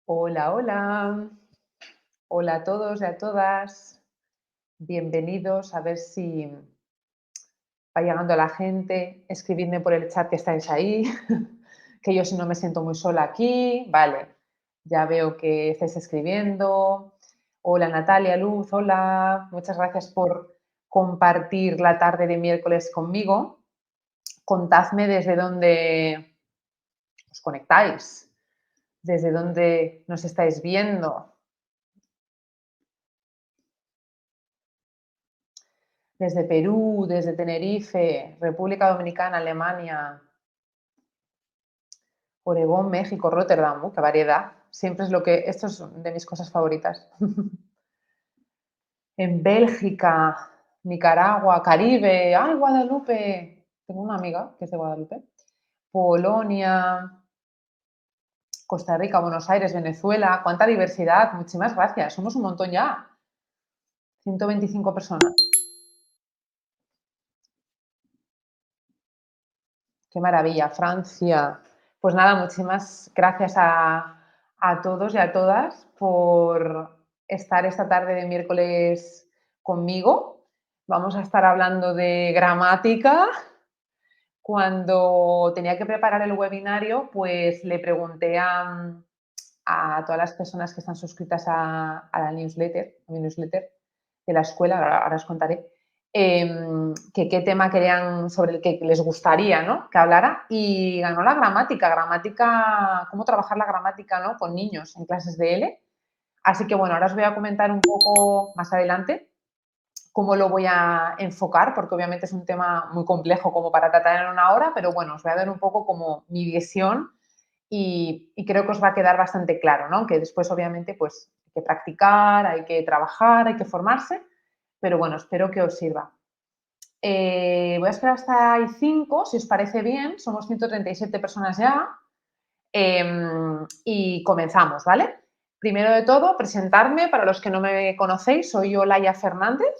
Hola, hola. Hola a todos y a todas. Bienvenidos. A ver si va llegando la gente. Escribidme por el chat que estáis ahí, que yo si no me siento muy sola aquí. Vale, ya veo que estáis escribiendo. Hola Natalia, Luz, hola. Muchas gracias por compartir la tarde de miércoles conmigo. Contadme desde dónde os conectáis, desde dónde nos estáis viendo. Desde Perú, desde Tenerife, República Dominicana, Alemania, Oregón, México, Rotterdam, qué variedad. Siempre es lo que, esto es de mis cosas favoritas. En Bélgica, Nicaragua, Caribe, ¡ay, Guadalupe! Tengo una amiga que es de Guadalupe. Polonia, Costa Rica, Buenos Aires, Venezuela. ¡Cuánta diversidad! Muchísimas gracias. Somos un montón ya. 125 personas. Qué maravilla, Francia. Pues nada, muchísimas gracias a todos y a todas por estar esta tarde de miércoles conmigo. Vamos a estar hablando de gramática. Cuando tenía que preparar el webinario, pues le pregunté a todas las personas que están suscritas a la newsletter, a mi newsletter de la escuela, ahora os contaré, que qué tema querían, sobre el que les gustaría, ¿no?, que hablara, y ganó la gramática, cómo trabajar la gramática, ¿no?, con niños en clases de L. Así que, bueno, ahora os voy a comentar un poco más adelante cómo lo voy a enfocar, porque obviamente es un tema muy complejo como para tratar en una hora, pero bueno, os voy a dar un poco como mi visión y creo que os va a quedar bastante claro, ¿no? Que después obviamente pues hay que practicar, hay que trabajar, hay que formarse, pero bueno, espero que os sirva. Voy a esperar hasta el 5, si os parece bien, somos 137 personas ya, y comenzamos, ¿vale? Primero de todo, presentarme, para los que no me conocéis, soy Olaya Fernández,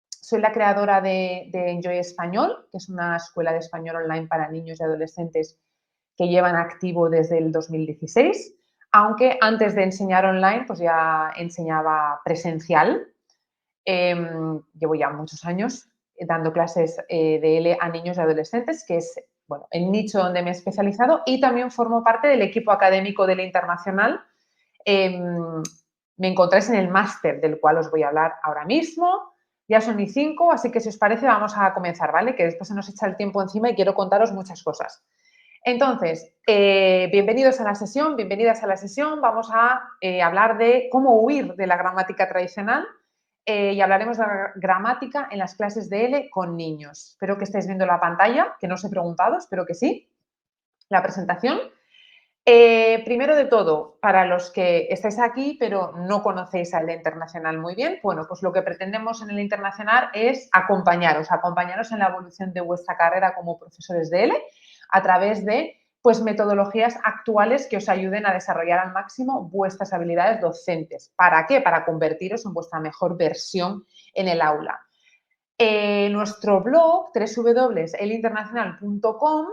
soy la creadora de Enjoy Español, que es una escuela de español online para niños y adolescentes que llevan activo desde el 2016, aunque antes de enseñar online, pues ya enseñaba presencial. Llevo ya muchos años dando clases de L a niños y adolescentes, que es bueno, el nicho donde me he especializado, y también formo parte del equipo académico de la Internacional. Me encontráis en el máster del cual os voy a hablar ahora mismo. Ya son y 5, así que si os parece vamos a comenzar, ¿vale? Que después se nos echa el tiempo encima y quiero contaros muchas cosas. Entonces, bienvenidos a la sesión, bienvenidas a la sesión. Vamos a hablar de cómo huir de la gramática tradicional y hablaremos de la gramática en las clases de L con niños. Espero que estéis viendo la pantalla, que no os he preguntado, espero que sí, la presentación. Primero de todo, para los que estáis aquí pero no conocéis al Internacional muy bien, bueno, pues lo que pretendemos en el Internacional es acompañaros en la evolución de vuestra carrera como profesores de L a través de pues, metodologías actuales que os ayuden a desarrollar al máximo vuestras habilidades docentes. ¿Para qué? Para convertiros en vuestra mejor versión en el aula. Nuestro blog, www.elinternacional.com,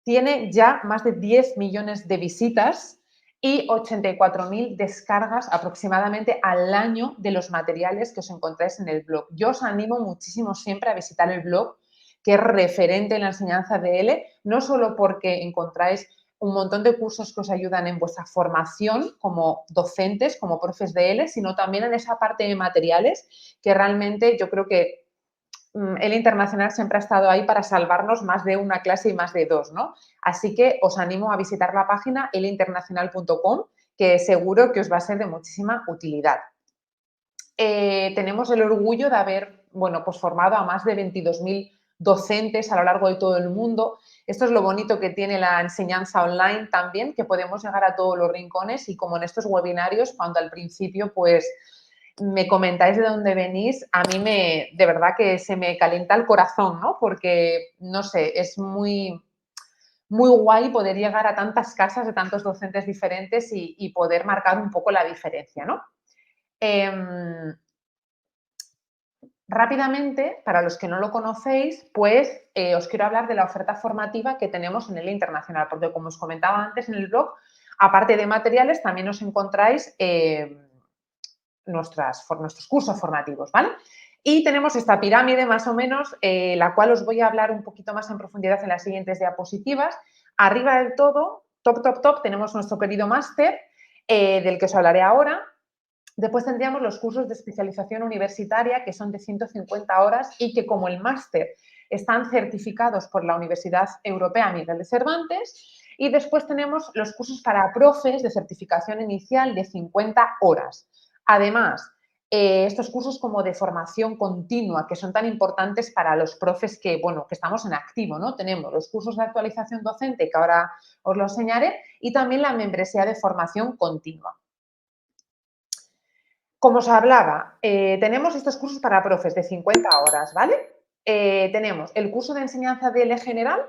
tiene ya más de 10 millones de visitas y 84.000 descargas aproximadamente al año de los materiales que os encontráis en el blog. Yo os animo muchísimo siempre a visitar el blog, que es referente en la enseñanza de L, no solo porque encontráis un montón de cursos que os ayudan en vuestra formación como docentes, como profes de L, sino también en esa parte de materiales que realmente yo creo que el Internacional siempre ha estado ahí para salvarnos más de una clase y más de dos, ¿no? Así que os animo a visitar la página elinternacional.com, que seguro que os va a ser de muchísima utilidad. Tenemos el orgullo de haber, bueno, pues formado a más de 22.000 docentes a lo largo de todo el mundo. Esto es lo bonito que tiene la enseñanza online también, que podemos llegar a todos los rincones y como en estos webinarios, cuando al principio, pues, me comentáis de dónde venís, a mí de verdad que se me calienta el corazón, ¿no? Porque, no sé, es muy, muy guay poder llegar a tantas casas de tantos docentes diferentes y poder marcar un poco la diferencia, ¿no? Rápidamente, para los que no lo conocéis, pues os quiero hablar de la oferta formativa que tenemos en el Internacional, porque como os comentaba antes en el blog, Aparte de materiales, también os encontráis nuestros cursos formativos, ¿vale? Y tenemos esta pirámide más o menos, la cual os voy a hablar un poquito más en profundidad en las siguientes diapositivas. Arriba del todo, top, tenemos nuestro querido máster, del que os hablaré ahora. Después tendríamos los cursos de especialización universitaria, que son de 150 horas y que, como el máster, están certificados por la Universidad Europea Miguel de Cervantes. Y después tenemos los cursos para profes de certificación inicial de 50 horas. Además, estos cursos como de formación continua, que son tan importantes para los profes que, bueno, que estamos en activo, ¿no? Tenemos los cursos de actualización docente, que ahora os los enseñaré, y también la membresía de formación continua. Como os hablaba, tenemos estos cursos para profes de 50 horas, ¿vale? Tenemos el curso de enseñanza de L general,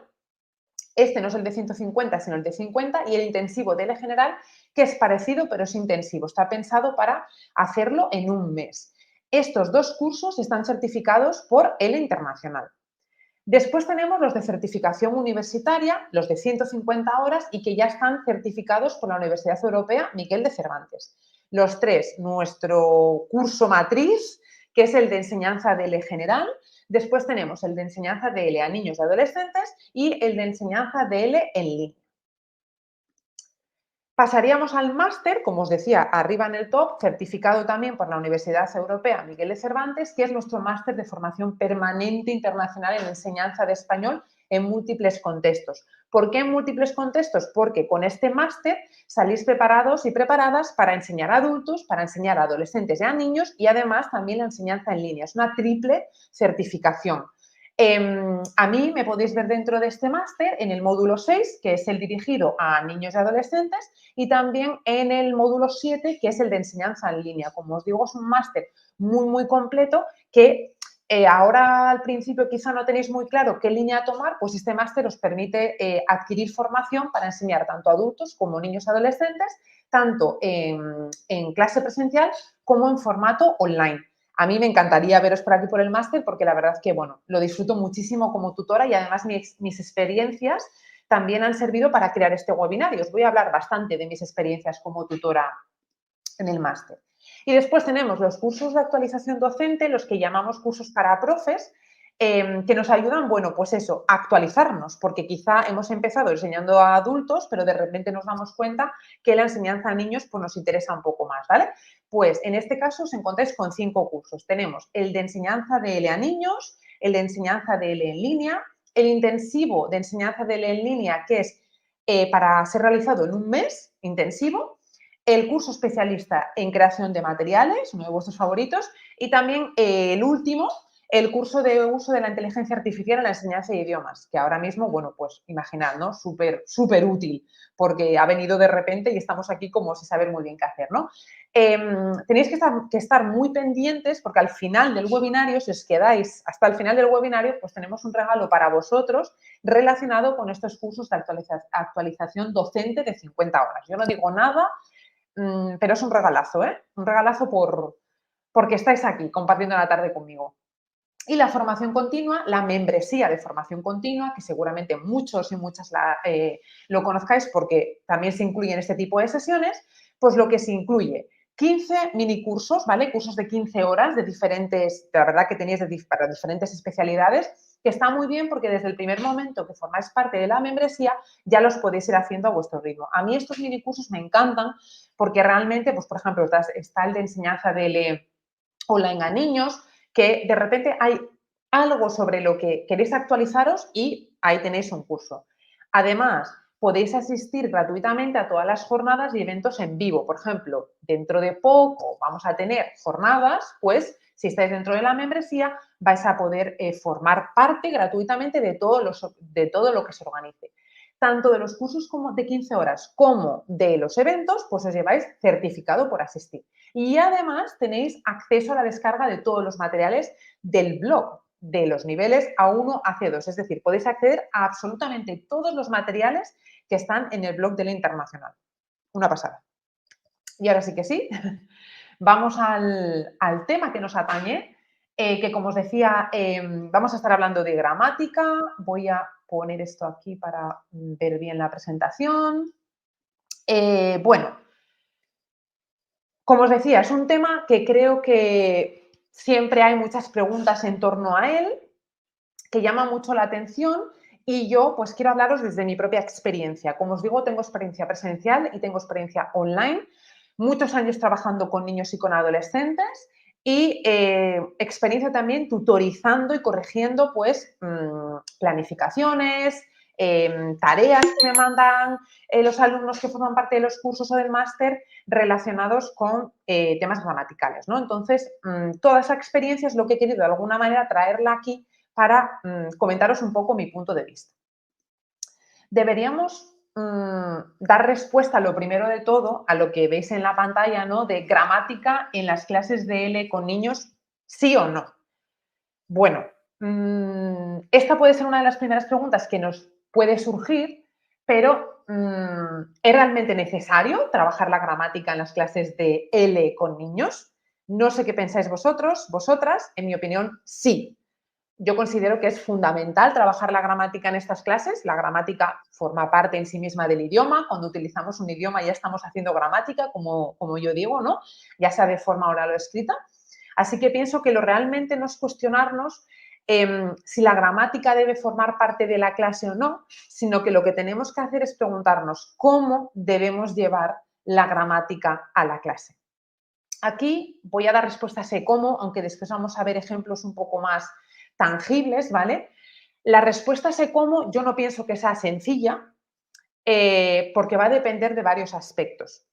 este no es el de 150, sino el de 50, y el intensivo de L general, que es parecido, pero es intensivo. Está pensado para hacerlo en un mes. Estos dos cursos están certificados por L Internacional. Después tenemos los de certificación universitaria, los de 150 horas y que ya están certificados por la Universidad Europea Miguel de Cervantes. Los tres, nuestro curso matriz, que es el de enseñanza de L general. Después tenemos el de enseñanza de L a niños y adolescentes y el de enseñanza de L en línea. Pasaríamos al máster, como os decía, arriba en el top, certificado también por la Universidad Europea Miguel de Cervantes, que es nuestro máster de formación permanente internacional en enseñanza de español en múltiples contextos. ¿Por qué en múltiples contextos? Porque con este máster salís preparados y preparadas para enseñar a adultos, para enseñar a adolescentes y a niños y además también la enseñanza en línea. Es una triple certificación. A mí me podéis ver dentro de este máster en el módulo 6, que es el dirigido a niños y adolescentes, y también en el módulo 7, que es el de enseñanza en línea. Como os digo, es un máster muy completo que ahora al principio quizá no tenéis muy claro qué línea tomar, pues este máster os permite adquirir formación para enseñar tanto a adultos como niños y adolescentes, tanto en clase presencial como en formato online. A mí me encantaría veros por aquí por el máster porque la verdad es que, bueno, lo disfruto muchísimo como tutora y además mis experiencias también han servido para crear este webinar y os voy a hablar bastante de mis experiencias como tutora en el máster. Y después tenemos los cursos de actualización docente, los que llamamos cursos para profes, que nos ayudan, bueno, pues eso, a actualizarnos, porque quizá hemos empezado enseñando a adultos, pero de repente nos damos cuenta que la enseñanza a niños pues nos interesa un poco más, ¿vale? Pues en este caso os encontráis con 5 cursos. Tenemos el de enseñanza de L a niños, el de enseñanza de L en línea, el intensivo de enseñanza de L en línea, que es para ser realizado en un mes intensivo, el curso especialista en creación de materiales, uno de vuestros favoritos, y también el último, el curso de uso de la inteligencia artificial en la enseñanza de idiomas, que ahora mismo, bueno, pues imaginad, ¿no? Súper útil, porque ha venido de repente y estamos aquí como sin saber muy bien qué hacer, ¿no? Tenéis que estar muy pendientes porque al final del webinario, si os quedáis hasta el final del webinario, pues tenemos un regalo para vosotros relacionado con estos cursos de actualización docente de 50 horas. Yo no digo nada, pero es un regalazo, ¿eh? Un regalazo porque estáis aquí compartiendo la tarde conmigo. Y la formación continua, la membresía de formación continua, que seguramente muchos y muchas lo conozcáis porque también se incluyen este tipo de sesiones, pues lo que se incluye 15 minicursos, ¿vale? Cursos de 15 horas de diferentes, la verdad que tenéis para diferentes especialidades, que está muy bien porque desde el primer momento que formáis parte de la membresía ya los podéis ir haciendo a vuestro ritmo. A mí estos minicursos me encantan porque realmente, pues por ejemplo, está el de enseñanza de online a niños, que de repente hay algo sobre lo que queréis actualizaros y ahí tenéis un curso. Además, podéis asistir gratuitamente a todas las jornadas y eventos en vivo. Por ejemplo, dentro de poco vamos a tener jornadas, pues si estáis dentro de la membresía vais a poder formar parte gratuitamente de todo lo que se organice. Tanto de los cursos como de 15 horas como de los eventos, pues os lleváis certificado por asistir. Y además tenéis acceso a la descarga de todos los materiales del blog, de los niveles A1 a C2. Es decir, podéis acceder a absolutamente todos los materiales que están en el blog de la Internacional. Una pasada. Y ahora sí que sí, vamos al tema que nos atañe, que como os decía, vamos a estar hablando de gramática. Voy a poner esto aquí para ver bien la presentación. Bueno, como os decía, es un tema que creo que siempre hay muchas preguntas en torno a él, que llama mucho la atención y yo pues quiero hablaros desde mi propia experiencia. Como os digo, tengo experiencia presencial y tengo experiencia online, muchos años trabajando con niños y con adolescentes y experiencia también tutorizando y corrigiendo pues planificaciones, tareas que me mandan los alumnos que forman parte de los cursos o del máster relacionados con temas gramaticales, ¿no? Entonces, toda esa experiencia es lo que he querido de alguna manera traerla aquí para comentaros un poco mi punto de vista. Deberíamos dar respuesta, lo primero de todo, a lo que veis en la pantalla, ¿no? De gramática en las clases de L con niños, sí o no. Bueno, esta puede ser una de las primeras preguntas que nos puede surgir, pero ¿es realmente necesario trabajar la gramática en las clases de L con niños? No sé qué pensáis vosotros, vosotras, en mi opinión, sí. Yo considero que es fundamental trabajar la gramática en estas clases. La gramática forma parte en sí misma del idioma. Cuando utilizamos un idioma ya estamos haciendo gramática, como yo digo, ¿no? Ya sea de forma oral o escrita. Así que pienso que lo realmente no es cuestionarnos si la gramática debe formar parte de la clase o no, sino que lo que tenemos que hacer es preguntarnos cómo debemos llevar la gramática a la clase. Aquí voy a dar respuesta a ese cómo, aunque después vamos a ver ejemplos un poco más tangibles, ¿vale? La respuesta a ese cómo yo no pienso que sea sencilla, porque va a depender de varios aspectos.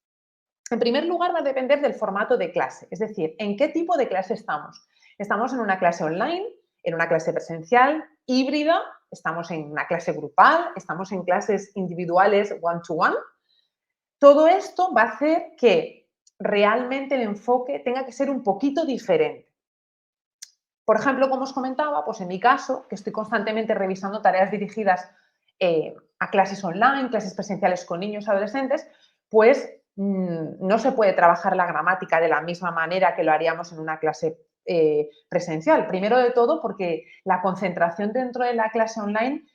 En primer lugar, va a depender del formato de clase, es decir, en qué tipo de clase estamos. ¿Estamos en una clase online, en una clase presencial, híbrida? ¿Estamos en una clase grupal? ¿Estamos en clases individuales one-to-one? Todo esto va a hacer que realmente el enfoque tenga que ser un poquito diferente. Por ejemplo, como os comentaba, pues en mi caso, que estoy constantemente revisando tareas dirigidas a clases online, clases presenciales con niños y adolescentes, pues no se puede trabajar la gramática de la misma manera que lo haríamos en una clase presencial. Primero de todo, porque la concentración dentro de la clase online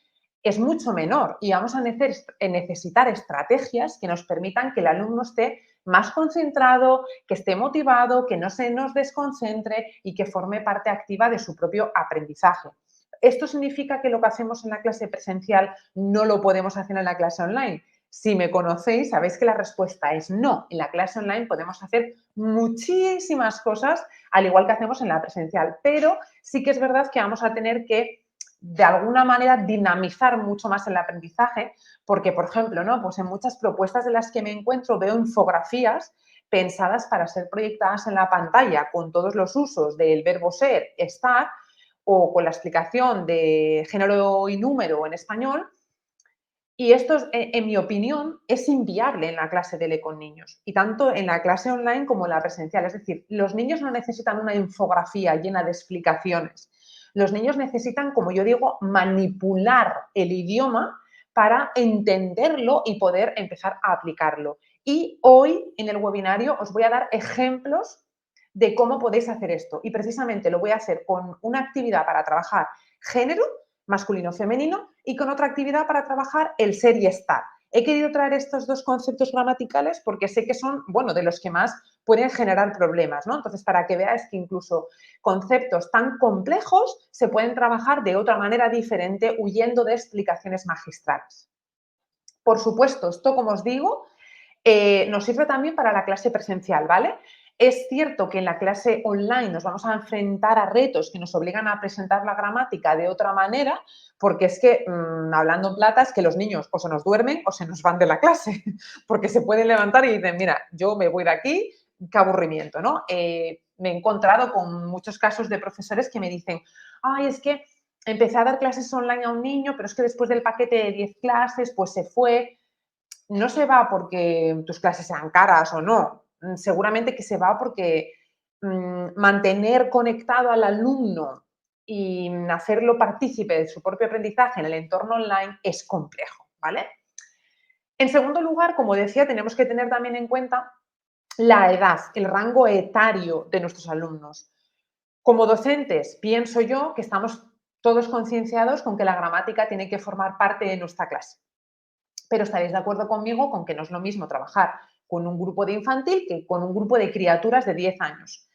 es mucho menor y vamos a necesitar estrategias que nos permitan que el alumno esté más concentrado, que esté motivado, que no se nos desconcentre y que forme parte activa de su propio aprendizaje. ¿Esto significa que lo que hacemos en la clase presencial no lo podemos hacer en la clase online? Si me conocéis, sabéis que la respuesta es no. En la clase online podemos hacer muchísimas cosas, al igual que hacemos en la presencial, pero sí que es verdad que vamos a tener que de alguna manera dinamizar mucho más el aprendizaje, porque, por ejemplo, ¿no? Pues en muchas propuestas de las que me encuentro veo infografías pensadas para ser proyectadas en la pantalla con todos los usos del verbo ser, estar, o con la explicación de género y número en español. Y esto, en mi opinión, es inviable en la clase de L con niños, y tanto en la clase online como en la presencial. Es decir, los niños no necesitan una infografía llena de explicaciones. Los niños necesitan, como yo digo, manipular el idioma para entenderlo y poder empezar a aplicarlo. Y hoy en el webinario os voy a dar ejemplos de cómo podéis hacer esto. Y precisamente lo voy a hacer con una actividad para trabajar género masculino-femenino y con otra actividad para trabajar el ser y estar. He querido traer estos dos conceptos gramaticales porque sé que son, bueno, de los que más pueden generar problemas, ¿no? Entonces, para que veáis que incluso conceptos tan complejos se pueden trabajar de otra manera diferente, huyendo de explicaciones magistrales. Por supuesto, esto, como os digo, nos sirve también para la clase presencial, ¿vale? Es cierto que en la clase online nos vamos a enfrentar a retos que nos obligan a presentar la gramática de otra manera, porque es que, hablando en plata, es que los niños o se nos duermen o se nos van de la clase, porque se pueden levantar y dicen, mira, yo me voy de aquí, qué aburrimiento, ¿no? Me he encontrado con muchos casos de profesores que me dicen, ay, es que empecé a dar clases online a un niño, pero es que después del paquete de 10 clases, pues se fue. No se va porque tus clases sean caras o no, seguramente que se va porque mantener conectado al alumno y hacerlo partícipe de su propio aprendizaje en el entorno online es complejo, ¿vale? En segundo lugar, como decía, tenemos que tener también en cuenta la edad, el rango etario de nuestros alumnos. Como docentes, pienso yo que estamos todos concienciados con que la gramática tiene que formar parte de nuestra clase. Pero estaréis de acuerdo conmigo con que no es lo mismo trabajar con un grupo de infantil que con un grupo de criaturas de 10 años.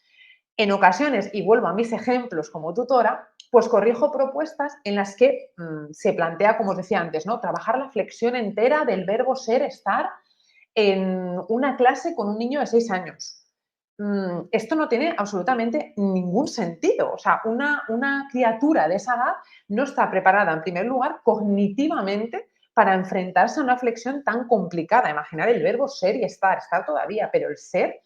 En ocasiones, y vuelvo a mis ejemplos como tutora, pues corrijo propuestas en las que se plantea, como os decía antes, ¿no? Trabajar la flexión entera del verbo ser, estar en una clase con un niño de 6 años. Esto no tiene absolutamente ningún sentido. O sea, una criatura de esa edad no está preparada, en primer lugar, cognitivamente para enfrentarse a una flexión tan complicada. Imaginar el verbo ser y estar todavía, pero el ser,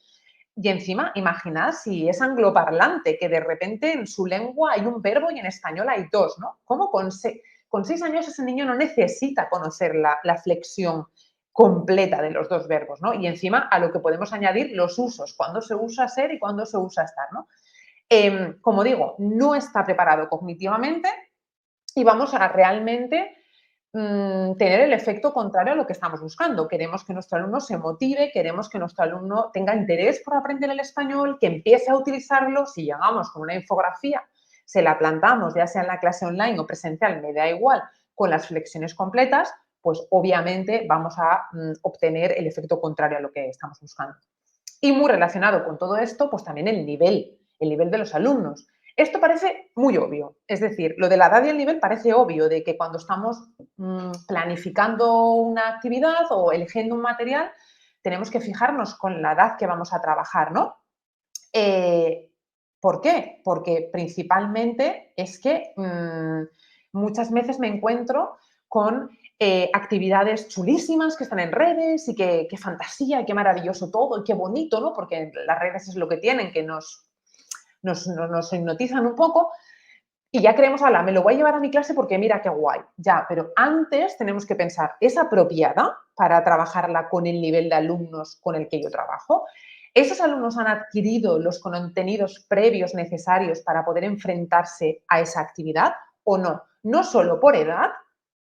y encima, imaginad si es angloparlante, que de repente en su lengua hay un verbo y en español hay dos, ¿no? ¿Cómo con 6 años ese niño no necesita conocer la flexión completa de los dos verbos, ¿no? Y encima a lo que podemos añadir los usos, cuándo se usa ser y cuándo se usa estar, ¿no? Como digo, no está preparado cognitivamente y vamos a realmente tener el efecto contrario a lo que estamos buscando. Queremos que nuestro alumno se motive, queremos que nuestro alumno tenga interés por aprender el español, que empiece a utilizarlo. Si llegamos con una infografía, se la plantamos, ya sea en la clase online o presencial, me da igual, con las flexiones completas, pues obviamente vamos a obtener el efecto contrario a lo que estamos buscando. Y muy relacionado con todo esto, pues también el nivel de los alumnos. Esto parece muy obvio, es decir, lo de la edad y el nivel parece obvio, de que cuando estamos planificando una actividad o eligiendo un material, tenemos que fijarnos con la edad que vamos a trabajar, ¿no? ¿Por qué? Porque principalmente es que muchas veces me encuentro con actividades chulísimas que están en redes y qué fantasía y qué maravilloso todo y qué bonito, ¿no? Porque las redes es lo que tienen, que nos hipnotizan un poco y ya creemos, ala, me lo voy a llevar a mi clase porque mira qué guay. Ya, pero antes tenemos que pensar, ¿es apropiada para trabajarla con el nivel de alumnos con el que yo trabajo? ¿Esos alumnos han adquirido los contenidos previos necesarios para poder enfrentarse a esa actividad o no? No solo por edad,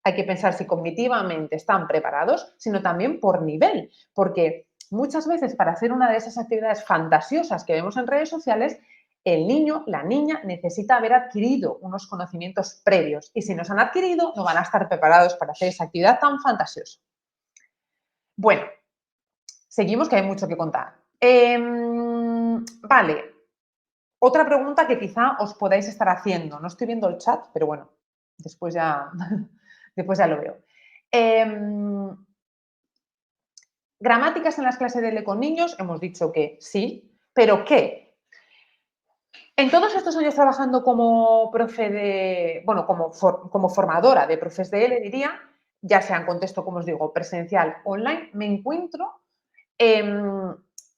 hay que pensar si cognitivamente están preparados, sino también por nivel, porque muchas veces para hacer una de esas actividades fantasiosas que vemos en redes sociales, el niño, la niña necesita haber adquirido unos conocimientos previos y si no se han adquirido no van a estar preparados para hacer esa actividad tan fantasiosa. Bueno, seguimos que hay mucho que contar. Vale, otra pregunta que quizá os podáis estar haciendo. No estoy viendo el chat, pero bueno, después ya, después ya lo veo. Gramáticas en las clases de L con niños, hemos dicho que sí, pero ¿qué? En todos estos años trabajando como profe de, bueno, como formadora de profes de L, diría, ya sea en contexto, como os digo, presencial, online, me encuentro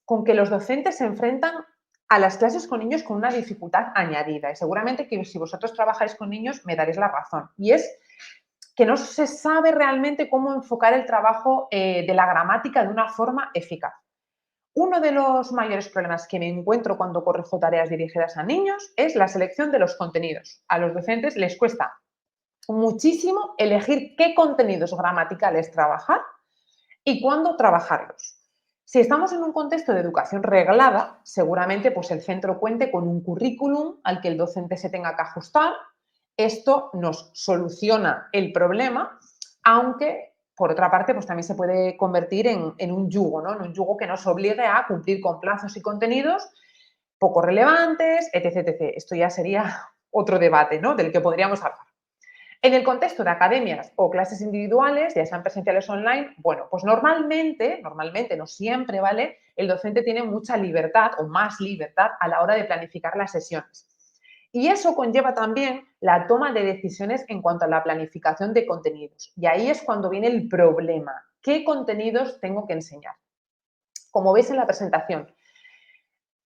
con que los docentes se enfrentan a las clases con niños con una dificultad añadida. Y seguramente que si vosotros trabajáis con niños me daréis la razón. Y es que no se sabe realmente cómo enfocar el trabajo de la gramática de una forma eficaz. Uno de los mayores problemas que me encuentro cuando corrijo tareas dirigidas a niños es la selección de los contenidos. A los docentes les cuesta muchísimo elegir qué contenidos gramaticales trabajar y cuándo trabajarlos. Si estamos en un contexto de educación reglada, seguramente pues el centro cuente con un currículum al que el docente se tenga que ajustar. Esto nos soluciona el problema, aunque por otra parte pues también se puede convertir en un yugo, ¿no? En un yugo que nos obligue a cumplir con plazos y contenidos poco relevantes, etc, etc. Esto ya sería otro debate, ¿no? Del que podríamos hablar. En el contexto de academias o clases individuales, ya sean presenciales o online, bueno, pues normalmente, no siempre, ¿vale? El docente tiene mucha libertad o más libertad a la hora de planificar las sesiones. Y eso conlleva también la toma de decisiones en cuanto a la planificación de contenidos. Y ahí es cuando viene el problema. ¿Qué contenidos tengo que enseñar? Como veis en la presentación,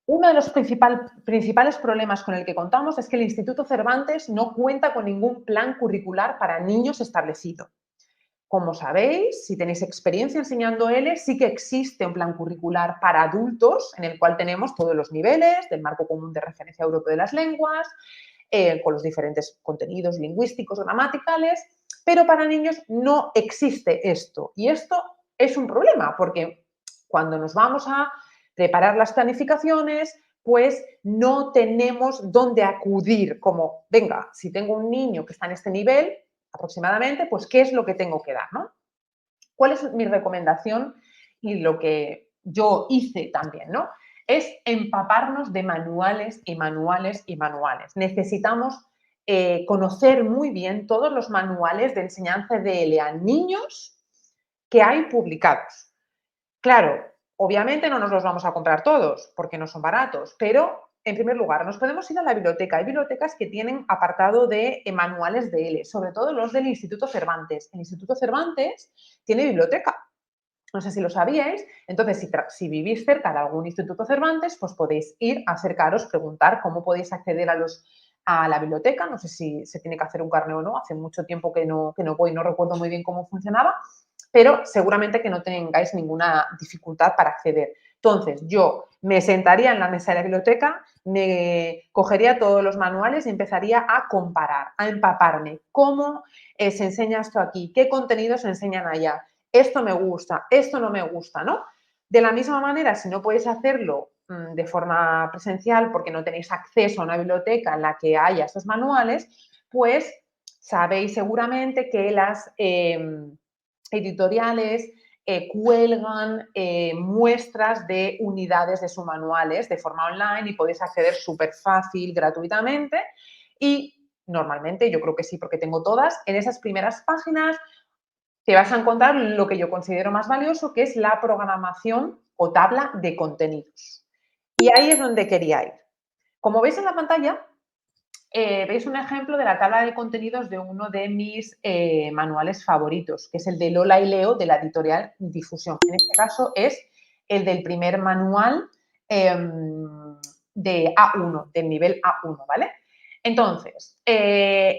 uno de los principales problemas con el que contamos es que el Instituto Cervantes no cuenta con ningún plan curricular para niños establecido. Como sabéis, si tenéis experiencia enseñando L, sí que existe un plan curricular para adultos en el cual tenemos todos los niveles del marco común de referencia europeo de las lenguas, con los diferentes contenidos lingüísticos, gramaticales, pero para niños no existe esto. Y esto es un problema porque cuando nos vamos a preparar las planificaciones, pues no tenemos dónde acudir, como, venga, si tengo un niño que está en este nivel aproximadamente, pues qué es lo que tengo que dar, ¿no? ¿Cuál es mi recomendación y lo que yo hice también, ¿no? Es empaparnos de manuales y manuales y manuales. Necesitamos conocer muy bien todos los manuales de enseñanza de ELE a niños que hay publicados. Claro, obviamente no nos los vamos a comprar todos porque no son baratos, pero en primer lugar nos podemos ir a la biblioteca. Hay bibliotecas que tienen apartado de manuales de ELE, sobre todo los del Instituto Cervantes. El Instituto Cervantes tiene biblioteca. No sé si lo sabíais. Entonces, si vivís cerca de algún Instituto Cervantes, pues podéis ir, acercaros, preguntar cómo podéis acceder a la biblioteca. No sé si se tiene que hacer un carné o no. Hace mucho tiempo que no voy, no recuerdo muy bien cómo funcionaba, pero seguramente que no tengáis ninguna dificultad para acceder. Entonces, yo me sentaría en la mesa de la biblioteca, me cogería todos los manuales y empezaría a comparar, a empaparme. ¿Cómo se enseña esto aquí? ¿Qué contenidos se enseñan allá? Esto me gusta, esto no me gusta, ¿no? De la misma manera, si no podéis hacerlo de forma presencial porque no tenéis acceso a una biblioteca en la que haya estos manuales, pues sabéis seguramente que las editoriales cuelgan muestras de unidades de sus manuales de forma online y podéis acceder súper fácil, gratuitamente. Y normalmente, yo creo que sí, porque tengo todas, en esas primeras páginas te vas a encontrar lo que yo considero más valioso, que es la programación o tabla de contenidos. Y ahí es donde quería ir. Como veis en la pantalla, veis un ejemplo de la tabla de contenidos de uno de mis manuales favoritos, que es el de Lola y Leo de la editorial Difusión. En este caso es el del primer manual de A1, del nivel A1, ¿vale? Entonces,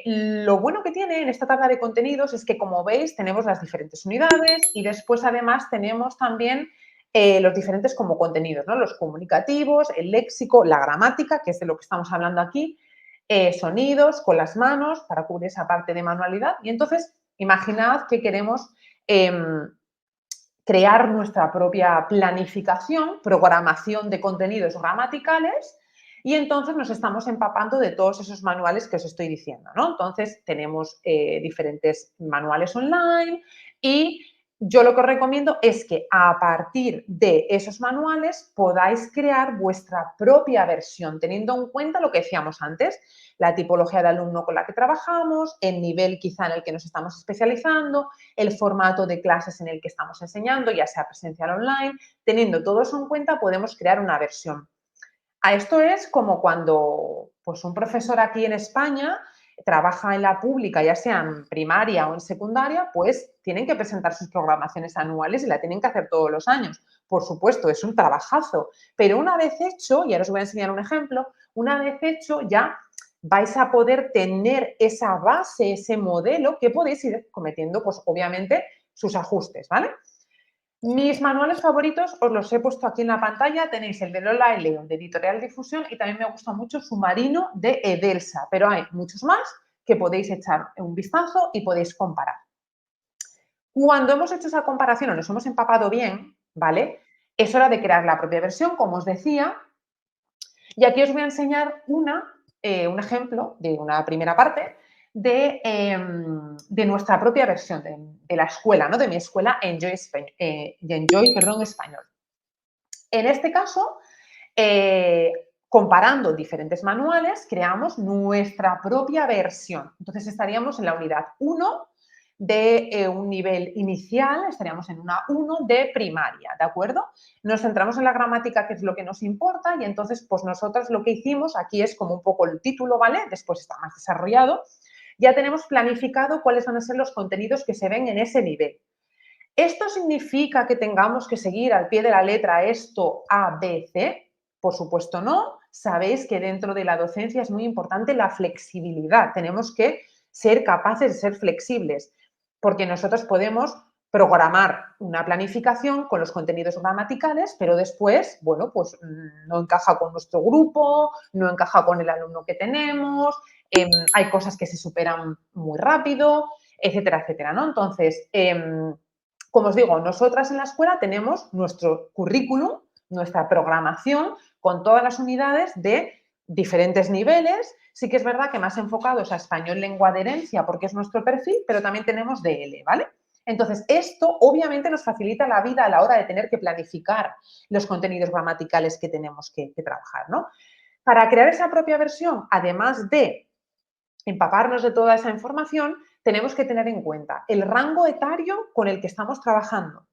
lo bueno que tiene en esta tabla de contenidos es que, como veis, tenemos las diferentes unidades y después, además, tenemos también los diferentes como contenidos, ¿no? Los comunicativos, el léxico, la gramática, que es de lo que estamos hablando aquí, sonidos con las manos para cubrir esa parte de manualidad. Y entonces, imaginad que queremos crear nuestra propia planificación, programación de contenidos gramaticales, y entonces nos estamos empapando de todos esos manuales que os estoy diciendo, ¿no? Entonces, tenemos diferentes manuales online y yo lo que os recomiendo es que a partir de esos manuales podáis crear vuestra propia versión, teniendo en cuenta lo que decíamos antes, la tipología de alumno con la que trabajamos, el nivel quizá en el que nos estamos especializando, el formato de clases en el que estamos enseñando, ya sea presencial o online. Teniendo todo eso en cuenta, podemos crear una versión. A esto es como cuando pues, un profesor aquí en España trabaja en la pública, ya sea en primaria o en secundaria, pues tienen que presentar sus programaciones anuales y la tienen que hacer todos los años. Por supuesto, es un trabajazo, pero una vez hecho, y ahora os voy a enseñar un ejemplo, una vez hecho ya vais a poder tener esa base, ese modelo que podéis ir cometiendo, pues obviamente, sus ajustes, ¿vale? Mis manuales favoritos os los he puesto aquí en la pantalla. Tenéis el de Lola y Leo, de Editorial Difusión, y también me gusta mucho Submarino de Edelsa, pero hay muchos más que podéis echar un vistazo y podéis comparar. Cuando hemos hecho esa comparación o nos hemos empapado bien, ¿vale? Es hora de crear la propia versión, como os decía, y aquí os voy a enseñar un ejemplo de una primera parte de nuestra propia versión, de la escuela, ¿no? De mi escuela Enjoy Español. En este caso, comparando diferentes manuales, creamos nuestra propia versión. Entonces, estaríamos en la unidad 1 de un nivel inicial, estaríamos en una 1 de primaria, ¿de acuerdo? Nos centramos en la gramática, que es lo que nos importa, y entonces, pues nosotras lo que hicimos, aquí es como un poco el título, ¿vale? Después está más desarrollado. Ya tenemos planificado cuáles van a ser los contenidos que se ven en ese nivel. ¿Esto significa que tengamos que seguir al pie de la letra esto A, B, C? Por supuesto no. Sabéis que dentro de la docencia es muy importante la flexibilidad. Tenemos que ser capaces de ser flexibles, porque nosotros podemos programar una planificación con los contenidos gramaticales, pero después, bueno, pues no encaja con nuestro grupo, no encaja con el alumno que tenemos, hay cosas que se superan muy rápido, etcétera, etcétera, ¿no? Entonces, como os digo, nosotras en la escuela tenemos nuestro currículum, nuestra programación con todas las unidades de diferentes niveles. Sí que es verdad que más enfocados a español lengua de herencia porque es nuestro perfil, pero también tenemos DL, ¿vale? Entonces, esto obviamente nos facilita la vida a la hora de tener que planificar los contenidos gramaticales que tenemos que trabajar, ¿no? Para crear esa propia versión, además de empaparnos de toda esa información, tenemos que tener en cuenta el rango etario con el que estamos trabajando,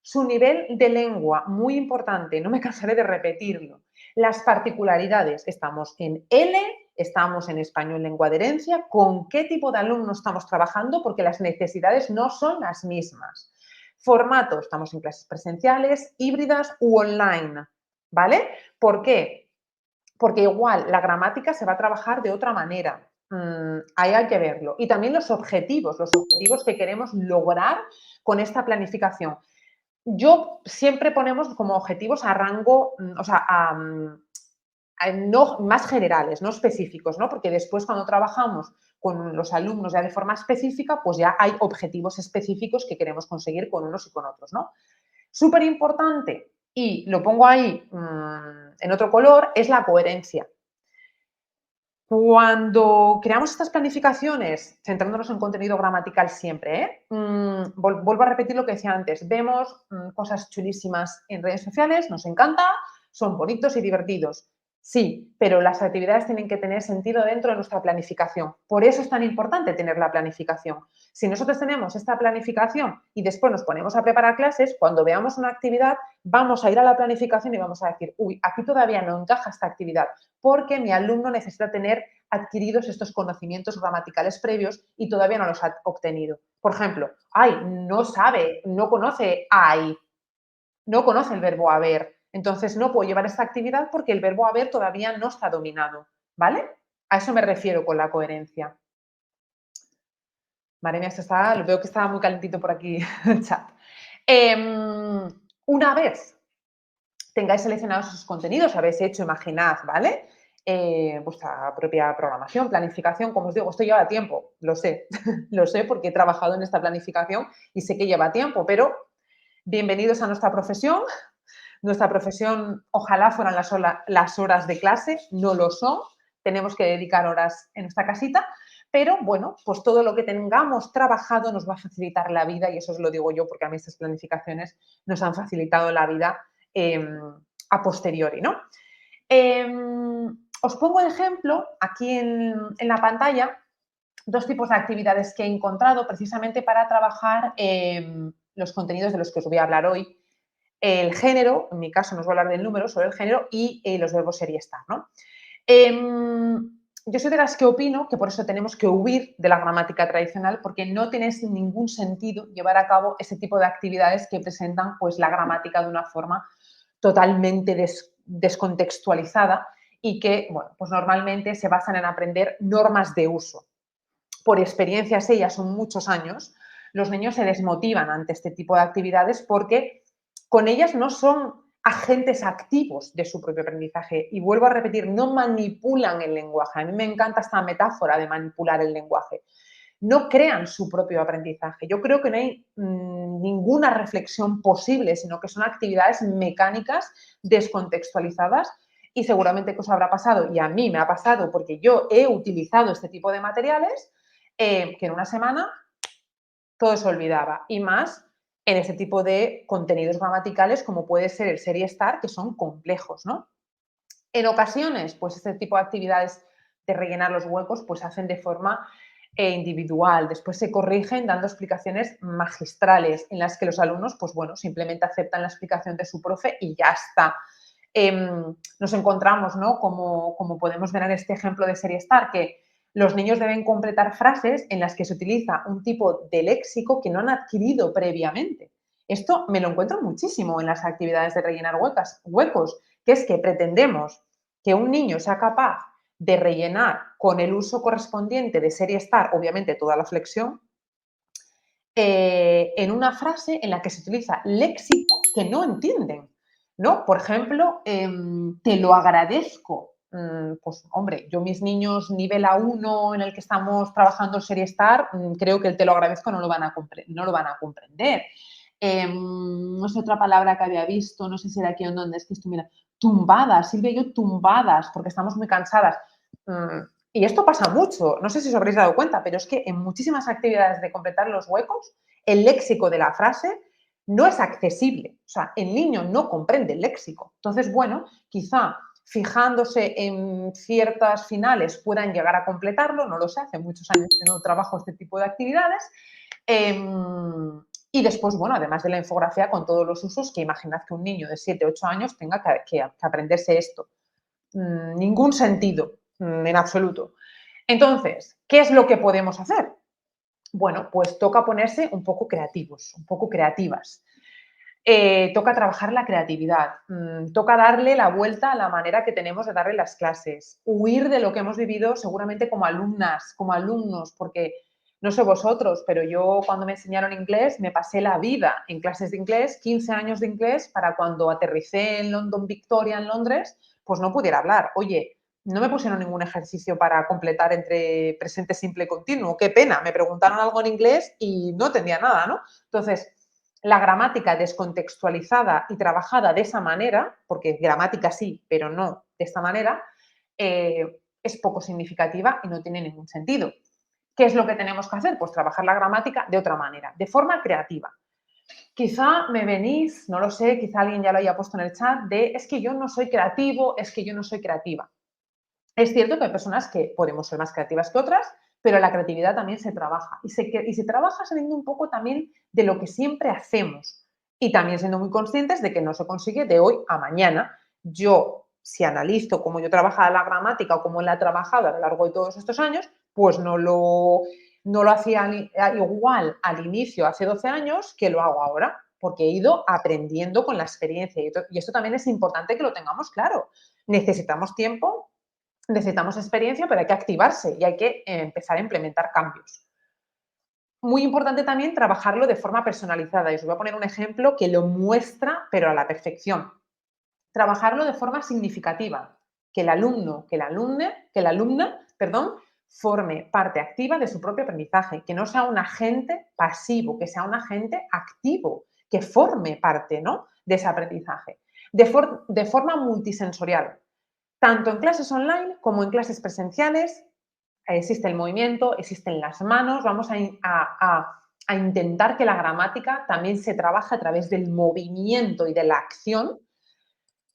su nivel de lengua, muy importante, no me cansaré de repetirlo, las particularidades, estamos en L, estamos en español lengua de herencia, con qué tipo de alumno estamos trabajando, porque las necesidades no son las mismas. Formato, estamos en clases presenciales, híbridas u online, ¿vale? ¿Por qué? Porque igual la gramática se va a trabajar de otra manera. Ahí hay que verlo. Y también los objetivos que queremos lograr con esta planificación. Yo siempre ponemos como objetivos a rango, o sea, no, más generales, no específicos, ¿no? Porque después cuando trabajamos con los alumnos ya de forma específica, pues ya hay objetivos específicos que queremos conseguir con unos y con otros, ¿no? Súper importante, y lo pongo ahí en otro color, es la coherencia. Cuando creamos estas planificaciones, centrándonos en contenido gramatical siempre, vuelvo a repetir lo que decía antes, vemos cosas chulísimas en redes sociales, nos encanta, son bonitos y divertidos. Sí, pero las actividades tienen que tener sentido dentro de nuestra planificación. Por eso es tan importante tener la planificación. Si nosotros tenemos esta planificación y después nos ponemos a preparar clases, cuando veamos una actividad, vamos a ir a la planificación y vamos a decir, uy, aquí todavía no encaja esta actividad, porque mi alumno necesita tener adquiridos estos conocimientos gramaticales previos y todavía no los ha obtenido. Por ejemplo, no sabe, no conoce hay, no conoce el verbo haber, entonces no puedo llevar esta actividad porque el verbo haber todavía no está dominado, ¿vale? A eso me refiero con la coherencia. Madre mía, veo que está muy calentito por aquí el chat. Una vez tengáis seleccionados esos contenidos, habéis hecho, imaginad, ¿vale? Vuestra propia programación, planificación, como os digo, esto lleva tiempo, lo sé, lo sé porque he trabajado en esta planificación y sé que lleva tiempo, pero bienvenidos a nuestra profesión. Nuestra profesión, ojalá fueran las horas de clase, no lo son, tenemos que dedicar horas en nuestra casita, pero bueno, pues todo lo que tengamos trabajado nos va a facilitar la vida y eso os lo digo yo porque a mí estas planificaciones nos han facilitado la vida a posteriori, ¿no? Os pongo de ejemplo aquí en la pantalla dos tipos de actividades que he encontrado precisamente para trabajar los contenidos de los que os voy a hablar hoy. El género, en mi caso no os voy a hablar del número, sobre el género y los verbos ser y estar, ¿no? Yo soy de las que opino que por eso tenemos que huir de la gramática tradicional porque no tiene ningún sentido llevar a cabo ese tipo de actividades que presentan pues, la gramática de una forma totalmente descontextualizada y que, bueno, pues normalmente se basan en aprender normas de uso. Por experiencias, ellas son muchos años, los niños se desmotivan ante este tipo de actividades porque con ellas no son agentes activos de su propio aprendizaje. Y vuelvo a repetir, no manipulan el lenguaje. A mí me encanta esta metáfora de manipular el lenguaje. No crean su propio aprendizaje. Yo creo que no hay ninguna reflexión posible, sino que son actividades mecánicas descontextualizadas y seguramente que os habrá pasado, y a mí me ha pasado porque yo he utilizado este tipo de materiales, que en una semana todo se olvidaba. Y más en este tipo de contenidos gramaticales como puede ser el ser y estar, que son complejos, ¿no? En ocasiones, pues este tipo de actividades de rellenar los huecos, pues se hacen de forma individual. Después se corrigen dando explicaciones magistrales en las que los alumnos, pues bueno, simplemente aceptan la explicación de su profe y ya está. Nos encontramos, ¿no? Como podemos ver en este ejemplo de ser y estar, que los niños deben completar frases en las que se utiliza un tipo de léxico que no han adquirido previamente. Esto me lo encuentro muchísimo en las actividades de rellenar huecos, que es que pretendemos que un niño sea capaz de rellenar con el uso correspondiente de ser y estar, obviamente toda la flexión, en una frase en la que se utiliza léxico que no entienden, ¿no? Por ejemplo, te lo agradezco. Pues, hombre, yo mis niños nivel A1 en el que estamos trabajando el ser y estar, creo que el te lo agradezco no lo van a comprender. No sé otra palabra que había visto, no sé si era aquí o donde es que estoy, mira, tumbadas, Silvia y yo tumbadas, porque estamos muy cansadas. Y esto pasa mucho, no sé si os habréis dado cuenta, pero es que en muchísimas actividades de completar los huecos, El léxico de la frase no es accesible, o sea, el niño no comprende el léxico. Entonces, bueno, quizá fijándose en ciertas finales puedan llegar a completarlo, no lo sé, hace muchos años que no trabajo este tipo de actividades. Y después, bueno, además de la infografía con todos los usos, que imaginad que un niño de 7, 8 años tenga que aprenderse esto. Ningún sentido, en absoluto. Entonces, ¿qué es lo que podemos hacer? Bueno, pues toca ponerse un poco creativos, un poco creativas. Toca trabajar la creatividad, toca darle la vuelta a la manera que tenemos de darle las clases, huir de lo que hemos vivido seguramente como alumnas, como alumnos, porque no sé vosotros, pero yo cuando me enseñaron inglés me pasé la vida en clases de inglés, 15 años de inglés, para cuando aterricé en London Victoria, en Londres, pues no pudiera hablar. Oye, no me pusieron ningún ejercicio para completar entre presente simple y continuo. Qué pena, me preguntaron algo en inglés y no entendía nada, ¿no? Entonces, la gramática descontextualizada y trabajada de esa manera, porque gramática sí, pero no de esta manera, es poco significativa y no tiene ningún sentido. ¿Qué es lo que tenemos que hacer? Pues trabajar la gramática de otra manera, de forma creativa. Quizá me venís, no lo sé, quizá alguien ya lo haya puesto en el chat, de es que yo no soy creativo, es que yo no soy creativa. Es cierto que hay personas que podemos ser más creativas que otras, pero la creatividad también se trabaja y se trabaja sabiendo un poco también de lo que siempre hacemos y también siendo muy conscientes de que no se consigue de hoy a mañana. Yo, si analizo cómo yo trabajaba la gramática o cómo la he trabajado a lo largo de todos estos años, pues no lo hacía igual al inicio, hace 12 años, que lo hago ahora, porque he ido aprendiendo con la experiencia y esto también es importante que lo tengamos claro. Necesitamos tiempo. Necesitamos experiencia, pero hay que activarse y hay que empezar a implementar cambios. Muy importante también trabajarlo de forma personalizada. Y os voy a poner un ejemplo que lo muestra, pero a la perfección. Trabajarlo de forma significativa. Que el alumno, que la alumna, perdón, forme parte activa de su propio aprendizaje. Que no sea un agente pasivo, que sea un agente activo, que forme parte, ¿no?, de ese aprendizaje. De forma multisensorial. Tanto en clases online como en clases presenciales existe el movimiento, existen las manos, vamos a intentar que la gramática también se trabaje a través del movimiento y de la acción.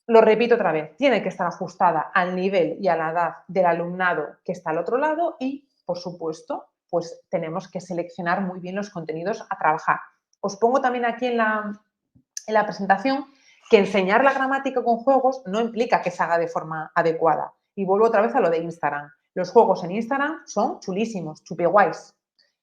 Lo repito otra vez, tiene que estar ajustada al nivel y a la edad del alumnado que está al otro lado y, por supuesto, pues tenemos que seleccionar muy bien los contenidos a trabajar. Os pongo también aquí en la presentación que enseñar la gramática con juegos no implica que se haga de forma adecuada. Y vuelvo otra vez a lo de Instagram. Los juegos en Instagram son chulísimos, guays.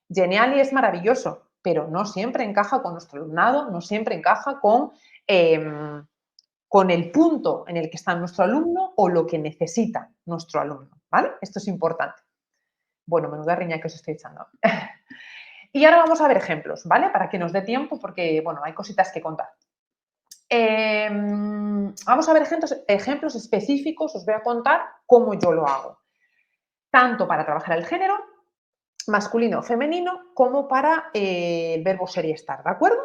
Genial y es maravilloso, pero no siempre encaja con nuestro alumnado, no siempre encaja con el punto en el que está nuestro alumno o lo que necesita nuestro alumno, ¿vale? Esto es importante. Bueno, menuda riña que os estoy echando. Y ahora vamos a ver ejemplos, ¿vale? Para que nos dé tiempo porque, bueno, hay cositas que contar. Vamos a ver ejemplos específicos, os voy a contar cómo yo lo hago, tanto para trabajar el género, masculino o femenino, como para el verbo ser y estar, ¿de acuerdo?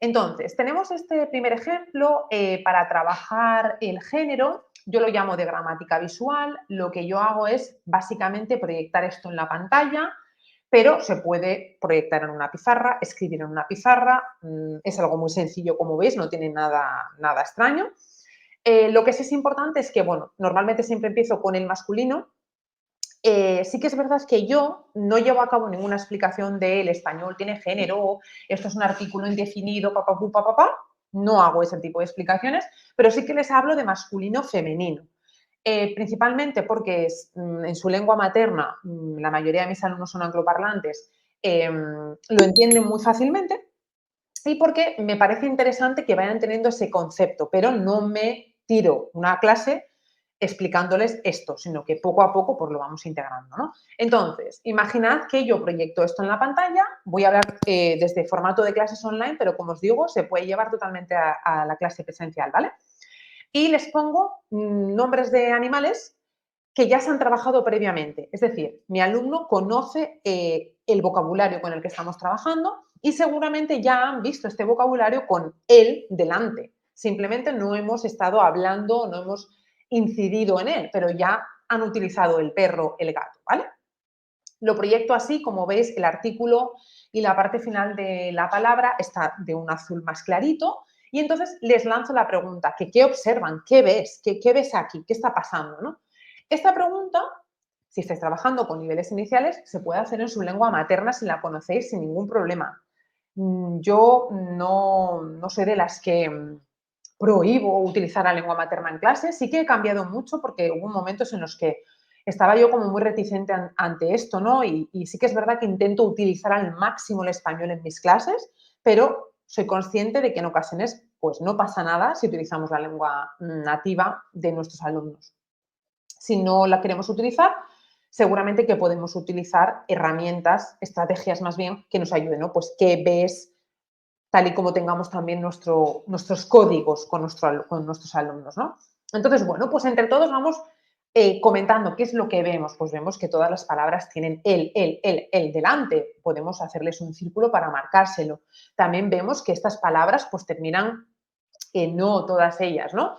Entonces, tenemos este primer ejemplo para trabajar el género, yo lo llamo de gramática visual, lo que yo hago es básicamente proyectar esto en la pantalla, pero se puede proyectar en una pizarra, escribir en una pizarra, es algo muy sencillo como veis, no tiene nada extraño. Lo que sí es importante es que, bueno, normalmente siempre empiezo con el masculino. Sí que es verdad que yo no llevo a cabo ninguna explicación de el español tiene género, esto es un artículo indefinido, papá, no hago ese tipo de explicaciones, pero sí que les hablo de masculino femenino. Principalmente porque en su lengua materna, la mayoría de mis alumnos son angloparlantes, lo entienden muy fácilmente y porque me parece interesante que vayan teniendo ese concepto, pero no me tiro una clase explicándoles esto, sino que poco a poco pues lo vamos integrando, ¿no? Entonces, imaginad que yo proyecto esto en la pantalla, voy a hablar desde formato de clases online, pero como os digo, se puede llevar totalmente a la clase presencial, ¿vale? Y les pongo nombres de animales que ya se han trabajado previamente. Es decir, mi alumno conoce el vocabulario con el que estamos trabajando y seguramente ya han visto este vocabulario con él delante. Simplemente no hemos estado hablando, no hemos incidido en él, pero ya han utilizado el perro, el gato, ¿vale? Lo proyecto así, como veis, el artículo y la parte final de la palabra está de un azul más clarito y entonces les lanzo la pregunta, que qué observan, qué ves, qué ves aquí, qué está pasando, ¿no? Esta pregunta, si estáis trabajando con niveles iniciales, se puede hacer en su lengua materna si la conocéis sin ningún problema. Yo no soy de las que prohíbo utilizar la lengua materna en clase. Sí que he cambiado mucho porque hubo momentos en los que estaba yo como muy reticente ante esto, ¿no? Y sí que es verdad que intento utilizar al máximo el español en mis clases, pero soy consciente de que en ocasiones pues no pasa nada si utilizamos la lengua nativa de nuestros alumnos. Si no la queremos utilizar, seguramente que podemos utilizar herramientas, estrategias más bien, que nos ayuden, ¿no? Pues qué ves, tal y como tengamos también nuestros códigos con nuestros alumnos, ¿no? Entonces, bueno, pues entre todos vamos comentando qué es lo que vemos. Pues vemos que todas las palabras tienen el delante. Podemos hacerles un círculo para marcárselo. También vemos que estas palabras pues terminan en no todas ellas, ¿no?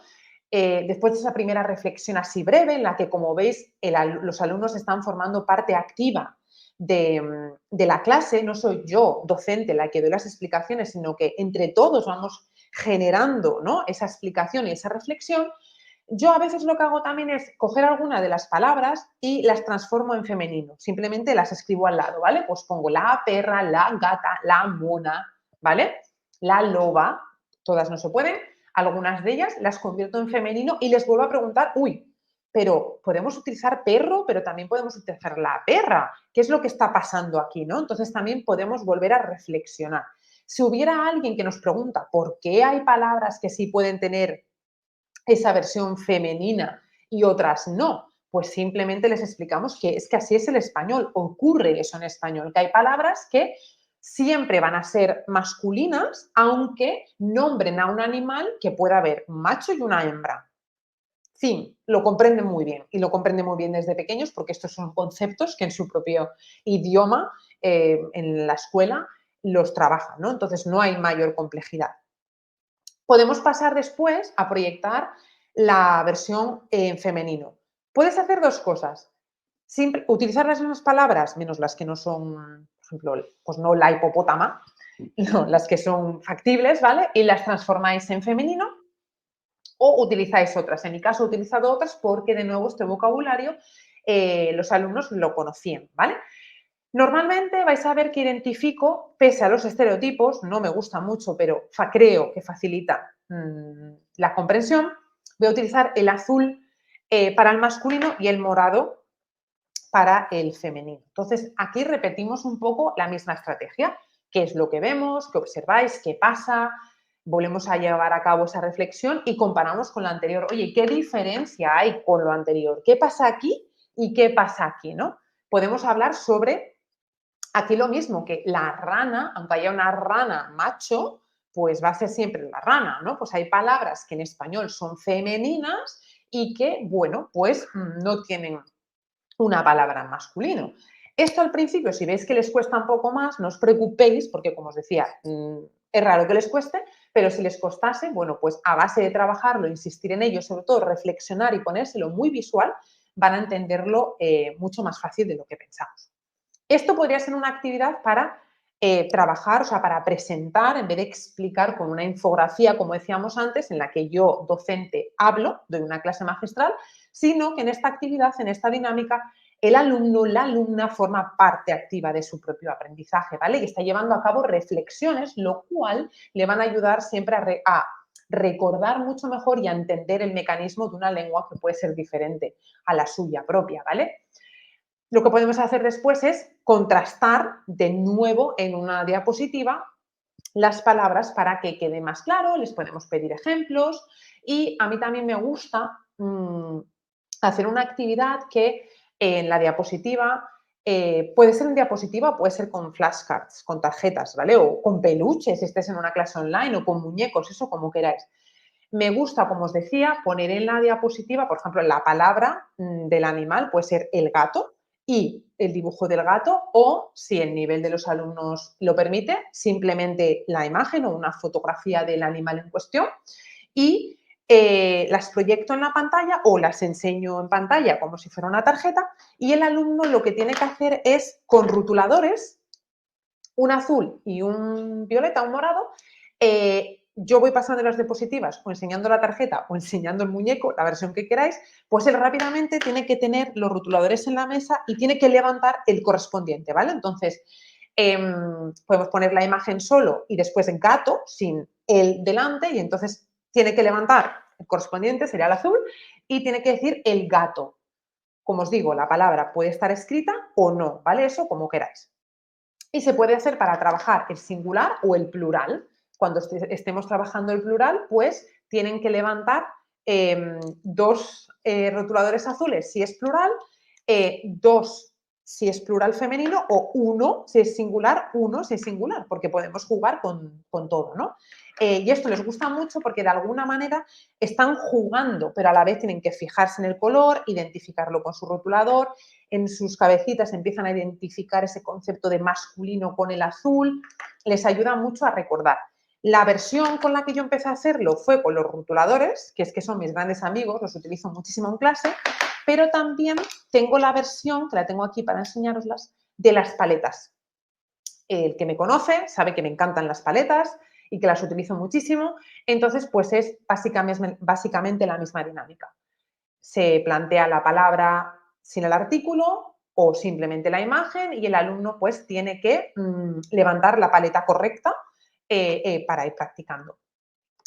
Después de esa primera reflexión así breve, en la que, como veis, los alumnos están formando parte activa de la clase, no soy yo, docente, la que doy las explicaciones, sino que entre todos vamos generando, ¿no?, esa explicación y esa reflexión. Yo a veces lo que hago también es coger alguna de las palabras y las transformo en femenino. Simplemente las escribo al lado, ¿vale? Pues pongo la perra, la gata, la mona, ¿vale? La loba, todas no se pueden. Algunas de ellas las convierto en femenino y les vuelvo a preguntar, uy, pero podemos utilizar perro, pero también podemos utilizar la perra. ¿Qué es lo que está pasando aquí, no? Entonces también podemos volver a reflexionar. Si hubiera alguien que nos pregunta por qué hay palabras que sí pueden tener esa versión femenina y otras no, pues simplemente les explicamos que es que así es el español, ocurre eso en español, que hay palabras que siempre van a ser masculinas, aunque nombren a un animal que pueda haber un macho y una hembra. Fin, lo comprenden muy bien y lo comprenden muy bien desde pequeños porque estos son conceptos que en su propio idioma, en la escuela, los trabajan, ¿no? Entonces no hay mayor complejidad. Podemos pasar después a proyectar la versión en femenino. Puedes hacer dos cosas. Utilizar las mismas palabras, menos las que no son, por ejemplo, pues no la hipopótama, no, las que son factibles, ¿vale? Y las transformáis en femenino o utilizáis otras. En mi caso he utilizado otras porque de nuevo este vocabulario los alumnos lo conocían, ¿vale? Normalmente vais a ver que identifico, pese a los estereotipos, no me gusta mucho, pero creo que facilita la comprensión, voy a utilizar el azul para el masculino y el morado para el femenino. Entonces, aquí repetimos un poco la misma estrategia. ¿Qué es lo que vemos? ¿Qué observáis? ¿Qué pasa? Volvemos a llevar a cabo esa reflexión y comparamos con la anterior. Oye, ¿qué diferencia hay con lo anterior? ¿Qué pasa aquí y qué pasa aquí? ¿No? Podemos hablar sobre aquí lo mismo, que la rana, aunque haya una rana macho, pues va a ser siempre la rana, ¿no? Pues hay palabras que en español son femeninas y que, bueno, pues no tienen una palabra en masculino. Esto al principio, si veis que les cuesta un poco más, no os preocupéis, porque como os decía, es raro que les cueste, pero si les costase, bueno, pues a base de trabajarlo, insistir en ello, sobre todo reflexionar y ponérselo muy visual, van a entenderlo mucho más fácil de lo que pensamos. Esto podría ser una actividad para trabajar, o sea, para presentar, en vez de explicar con una infografía, como decíamos antes, en la que yo, docente, hablo, doy una clase magistral, sino que en esta actividad, en esta dinámica, el alumno, la alumna forma parte activa de su propio aprendizaje, ¿vale? Y está llevando a cabo reflexiones, lo cual le van a ayudar siempre a recordar mucho mejor y a entender el mecanismo de una lengua que puede ser diferente a la suya propia, ¿vale? Lo que podemos hacer después es contrastar de nuevo en una diapositiva las palabras para que quede más claro, les podemos pedir ejemplos y a mí también me gusta hacer una actividad que en la diapositiva, puede ser en diapositiva, puede ser con flashcards, con tarjetas, ¿vale? O con peluches, si estés en una clase online o con muñecos, eso como queráis. Me gusta, como os decía, poner en la diapositiva, por ejemplo, la palabra del animal puede ser el gato y el dibujo del gato o, si el nivel de los alumnos lo permite, simplemente la imagen o una fotografía del animal en cuestión y las proyecto en la pantalla o las enseño en pantalla como si fuera una tarjeta y el alumno lo que tiene que hacer es, con rotuladores, un azul y un violeta, un morado, yo voy pasando las diapositivas o enseñando la tarjeta o enseñando el muñeco, la versión que queráis, pues él rápidamente tiene que tener los rotuladores en la mesa y tiene que levantar el correspondiente, ¿vale? Entonces, podemos poner la imagen solo y después en gato, sin el delante, y entonces tiene que levantar el correspondiente, sería el azul, y tiene que decir el gato. Como os digo, la palabra puede estar escrita o no, ¿vale? Eso como queráis. Y se puede hacer para trabajar el singular o el plural. Cuando estemos trabajando el plural, pues tienen que levantar dos rotuladores azules si es plural, dos si es plural femenino o uno si es singular, uno si es singular, porque podemos jugar con todo, ¿no? Y esto les gusta mucho porque de alguna manera están jugando, pero a la vez tienen que fijarse en el color, identificarlo con su rotulador, en sus cabecitas empiezan a identificar ese concepto de masculino con el azul, les ayuda mucho a recordar. La versión con la que yo empecé a hacerlo fue con los rotuladores, que es que son mis grandes amigos, los utilizo muchísimo en clase, pero también tengo la versión, que la tengo aquí para enseñaroslas, de las paletas. El que me conoce sabe que me encantan las paletas y que las utilizo muchísimo, entonces pues es básicamente la misma dinámica. Se plantea la palabra sin el artículo o simplemente la imagen y el alumno pues tiene que levantar la paleta correcta para ir practicando.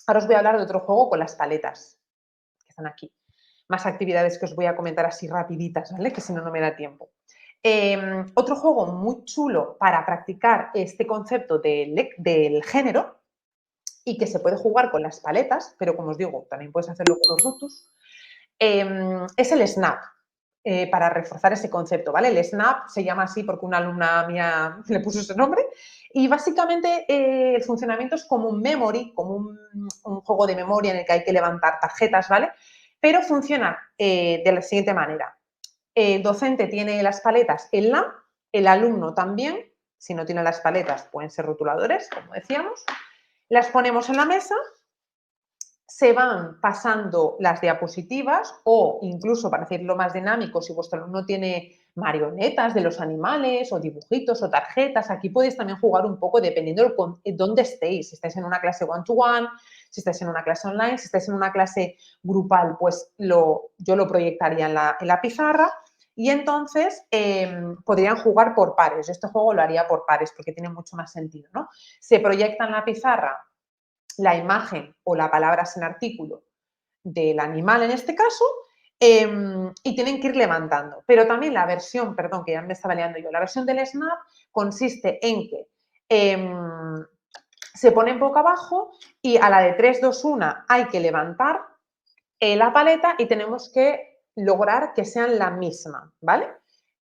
Ahora os voy a hablar de otro juego con las paletas que están aquí. Más actividades que os voy a comentar así rapiditas, ¿vale? Que si no, no me da tiempo. Otro juego muy chulo para practicar este concepto del género y que se puede jugar con las paletas, pero como os digo, también puedes hacerlo con los rutus, es el snap, para reforzar ese concepto, ¿vale? El snap se llama así porque una alumna mía le puso ese nombre y básicamente el funcionamiento es como un memory, como un juego de memoria en el que hay que levantar tarjetas, ¿vale? Pero funciona de la siguiente manera. El docente tiene las paletas en la, el alumno también, si no tiene las paletas pueden ser rotuladores, como decíamos, las ponemos en la mesa, se van pasando las diapositivas o incluso, para hacerlo más dinámico, si vuestro alumno tiene marionetas de los animales o dibujitos o tarjetas, aquí podéis también jugar un poco dependiendo de dónde estéis. Si estáis en una clase one-to-one, si estáis en una clase online, si estáis en una clase grupal, pues yo lo proyectaría en la pizarra y entonces podrían jugar por pares. Este juego lo haría por pares porque tiene mucho más sentido, ¿no? Se proyecta en la pizarra la imagen o la palabra sin artículo del animal en este caso, y tienen que ir levantando. Pero también la versión, perdón, que ya me estaba liando yo, la versión del snap consiste en que se ponen boca abajo y a la de 3, 2, 1 hay que levantar la paleta y tenemos que lograr que sean la misma, ¿vale?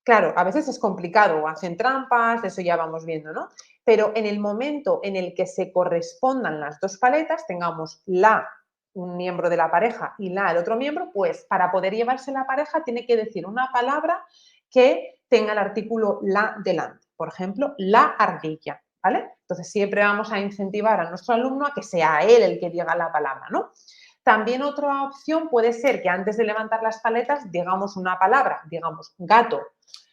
Claro, a veces es complicado, o hacen trampas, eso ya vamos viendo, ¿no? Pero en el momento en el que se correspondan las dos paletas, tengamos la, un miembro de la pareja, y la, el otro miembro, pues para poder llevarse la pareja tiene que decir una palabra que tenga el artículo la delante. Por ejemplo, la ardilla, ¿vale? Entonces siempre vamos a incentivar a nuestro alumno a que sea él el que diga la palabra, ¿no? También otra opción puede ser que antes de levantar las paletas digamos una palabra, digamos gato,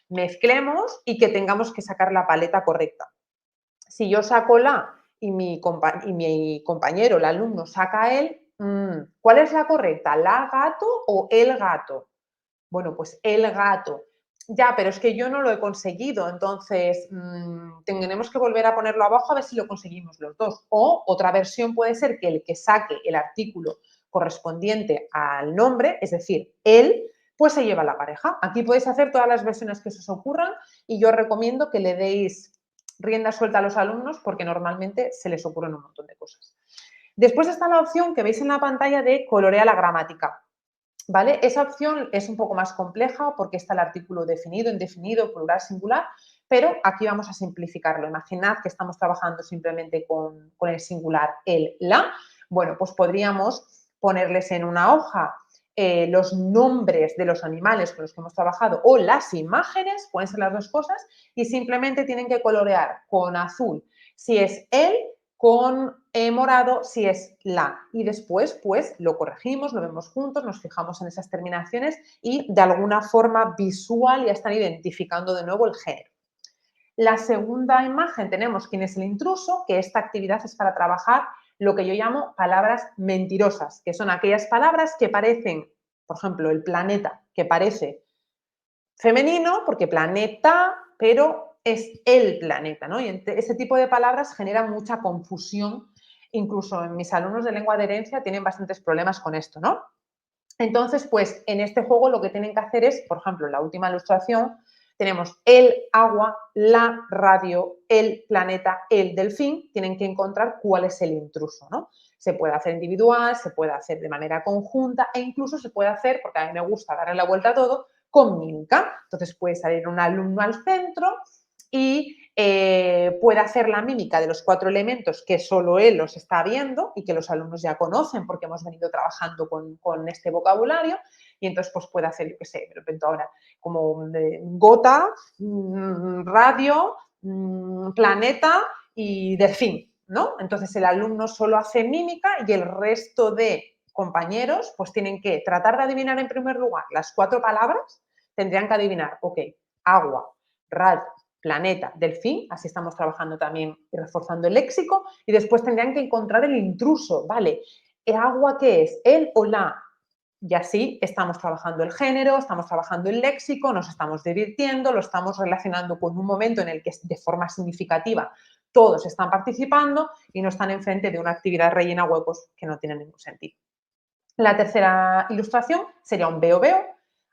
mezclemos y que tengamos que sacar la paleta correcta. Si yo saco la y mi compañero, el alumno, saca él, ¿cuál es la correcta? ¿La gato o el gato? Bueno, pues el gato. Ya, pero es que yo no lo he conseguido, entonces tendremos que volver a ponerlo abajo a ver si lo conseguimos los dos. O otra versión puede ser que el que saque el artículo correspondiente al nombre, es decir, él, pues se lleva la pareja. Aquí podéis hacer todas las versiones que se os ocurran y yo os recomiendo que le deis rienda suelta a los alumnos porque normalmente se les ocurren un montón de cosas. Después está la opción que veis en la pantalla de colorea la gramática. ¿Vale? Esa opción es un poco más compleja porque está el artículo definido, indefinido, plural, singular, pero aquí vamos a simplificarlo. Imaginad que estamos trabajando simplemente con el singular, el, la. Bueno, pues podríamos ponerles en una hoja los nombres de los animales con los que hemos trabajado o las imágenes, pueden ser las dos cosas, y simplemente tienen que colorear con azul si es él, con morado si es la. Y después, pues, lo corregimos, lo vemos juntos, nos fijamos en esas terminaciones y de alguna forma visual ya están identificando de nuevo el género. La segunda imagen tenemos quién es el intruso, que esta actividad es para trabajar lo que yo llamo palabras mentirosas, que son aquellas palabras que parecen, por ejemplo, el planeta, que parece femenino, porque planeta, pero es el planeta, ¿no? Y ese tipo de palabras generan mucha confusión. Incluso en mis alumnos de lengua de herencia tienen bastantes problemas con esto, ¿no? Entonces, pues en este juego lo que tienen que hacer es, por ejemplo, en la última ilustración, tenemos el agua, la radio, el planeta, el delfín, tienen que encontrar cuál es el intruso, ¿no? Se puede hacer individual, se puede hacer de manera conjunta e incluso se puede hacer, porque a mí me gusta darle la vuelta a todo, con mímica. Entonces puede salir un alumno al centro y puede hacer la mímica de los 4 elementos que solo él los está viendo y que los alumnos ya conocen porque hemos venido trabajando con este vocabulario y entonces pues puede hacer, yo qué sé, me lo invento ahora, como gota, radio, planeta y delfín, ¿no? Entonces el alumno solo hace mímica y el resto de compañeros pues tienen que tratar de adivinar en primer lugar las 4 palabras, tendrían que adivinar, ok, agua, radio, planeta, delfín, así estamos trabajando también y reforzando el léxico, y después tendrían que encontrar el intruso, ¿vale? ¿El agua qué es? ¿El o la? Y así estamos trabajando el género, estamos trabajando el léxico, nos estamos divirtiendo, lo estamos relacionando con un momento en el que de forma significativa todos están participando y no están enfrente de una actividad rellena huecos que no tiene ningún sentido. La tercera ilustración sería un veo-veo.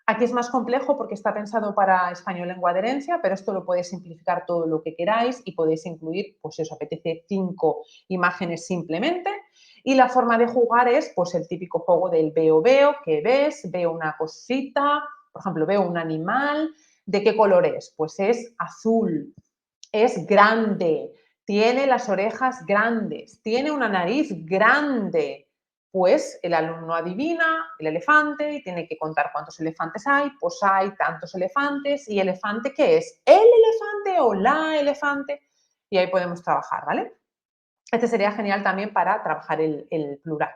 Aquí es más complejo porque está pensado para español lengua de herencia, pero esto lo podéis simplificar todo lo que queráis y podéis incluir, pues si os apetece, 5 imágenes simplemente. Y la forma de jugar es pues el típico juego del veo-veo, que ves, veo una cosita, por ejemplo, veo un animal, ¿de qué color es? Pues es azul, es grande, tiene las orejas grandes, tiene una nariz grande. Pues el alumno adivina el elefante y tiene que contar cuántos elefantes hay, pues hay tantos elefantes. ¿Y elefante qué es? ¿El elefante o la elefante? Y ahí podemos trabajar, ¿vale? Este sería genial también para trabajar el plural.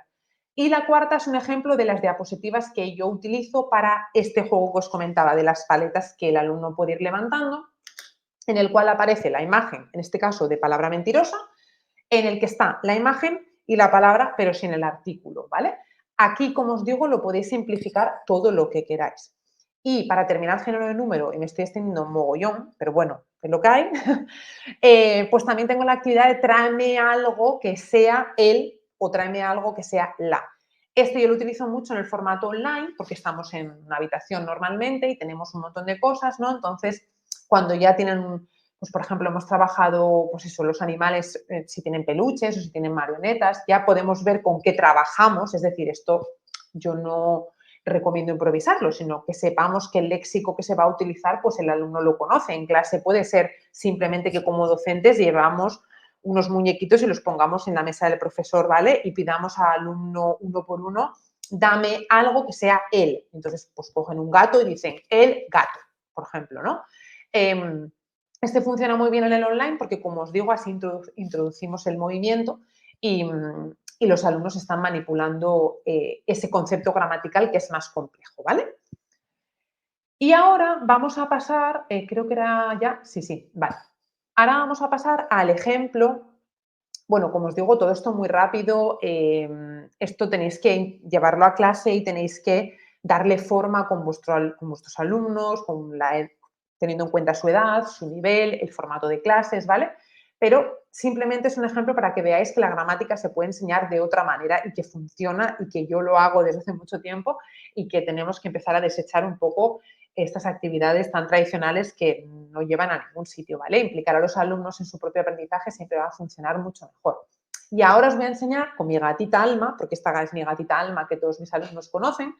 Y la cuarta es un ejemplo de las diapositivas que yo utilizo para este juego que os comentaba, de las paletas que el alumno puede ir levantando, en el cual aparece la imagen, en este caso de palabra mentirosa, en el que está la imagen y la palabra, pero sin el artículo, ¿vale? Aquí, como os digo, lo podéis simplificar todo lo que queráis. Y para terminar género de número, y me estoy extendiendo un mogollón, pero bueno, es lo que hay, pues también tengo la actividad de tráeme algo que sea el o tráeme algo que sea la. Esto yo lo utilizo mucho en el formato online porque estamos en una habitación normalmente y tenemos un montón de cosas, ¿no? Entonces, cuando ya tienen, pues por ejemplo, hemos trabajado, pues eso, los animales, si tienen peluches o si tienen marionetas, ya podemos ver con qué trabajamos, es decir, esto yo no recomiendo improvisarlo, sino que sepamos que el léxico que se va a utilizar, pues el alumno lo conoce. En clase puede ser simplemente que como docentes llevamos unos muñequitos y los pongamos en la mesa del profesor, ¿vale? Y pidamos al alumno uno por uno, dame algo que sea él. Entonces, pues cogen un gato y dicen, el gato, por ejemplo, ¿no? Este funciona muy bien en el online porque, como os digo, así introducimos el movimiento y los alumnos están manipulando ese concepto gramatical que es más complejo, ¿vale? Y ahora vamos a pasar, creo que era ya, sí, vale. Ahora vamos a pasar al ejemplo. Bueno, como os digo, todo esto muy rápido. Esto tenéis que llevarlo a clase y tenéis que darle forma con vuestros alumnos, teniendo en cuenta su edad, su nivel, el formato de clases, ¿vale? Pero simplemente es un ejemplo para que veáis que la gramática se puede enseñar de otra manera y que funciona y que yo lo hago desde hace mucho tiempo y que tenemos que empezar a desechar un poco estas actividades tan tradicionales que no llevan a ningún sitio, ¿vale? Implicar a los alumnos en su propio aprendizaje siempre va a funcionar mucho mejor. Y ahora os voy a enseñar con mi gatita Alma, porque esta es mi gatita Alma que todos mis alumnos conocen,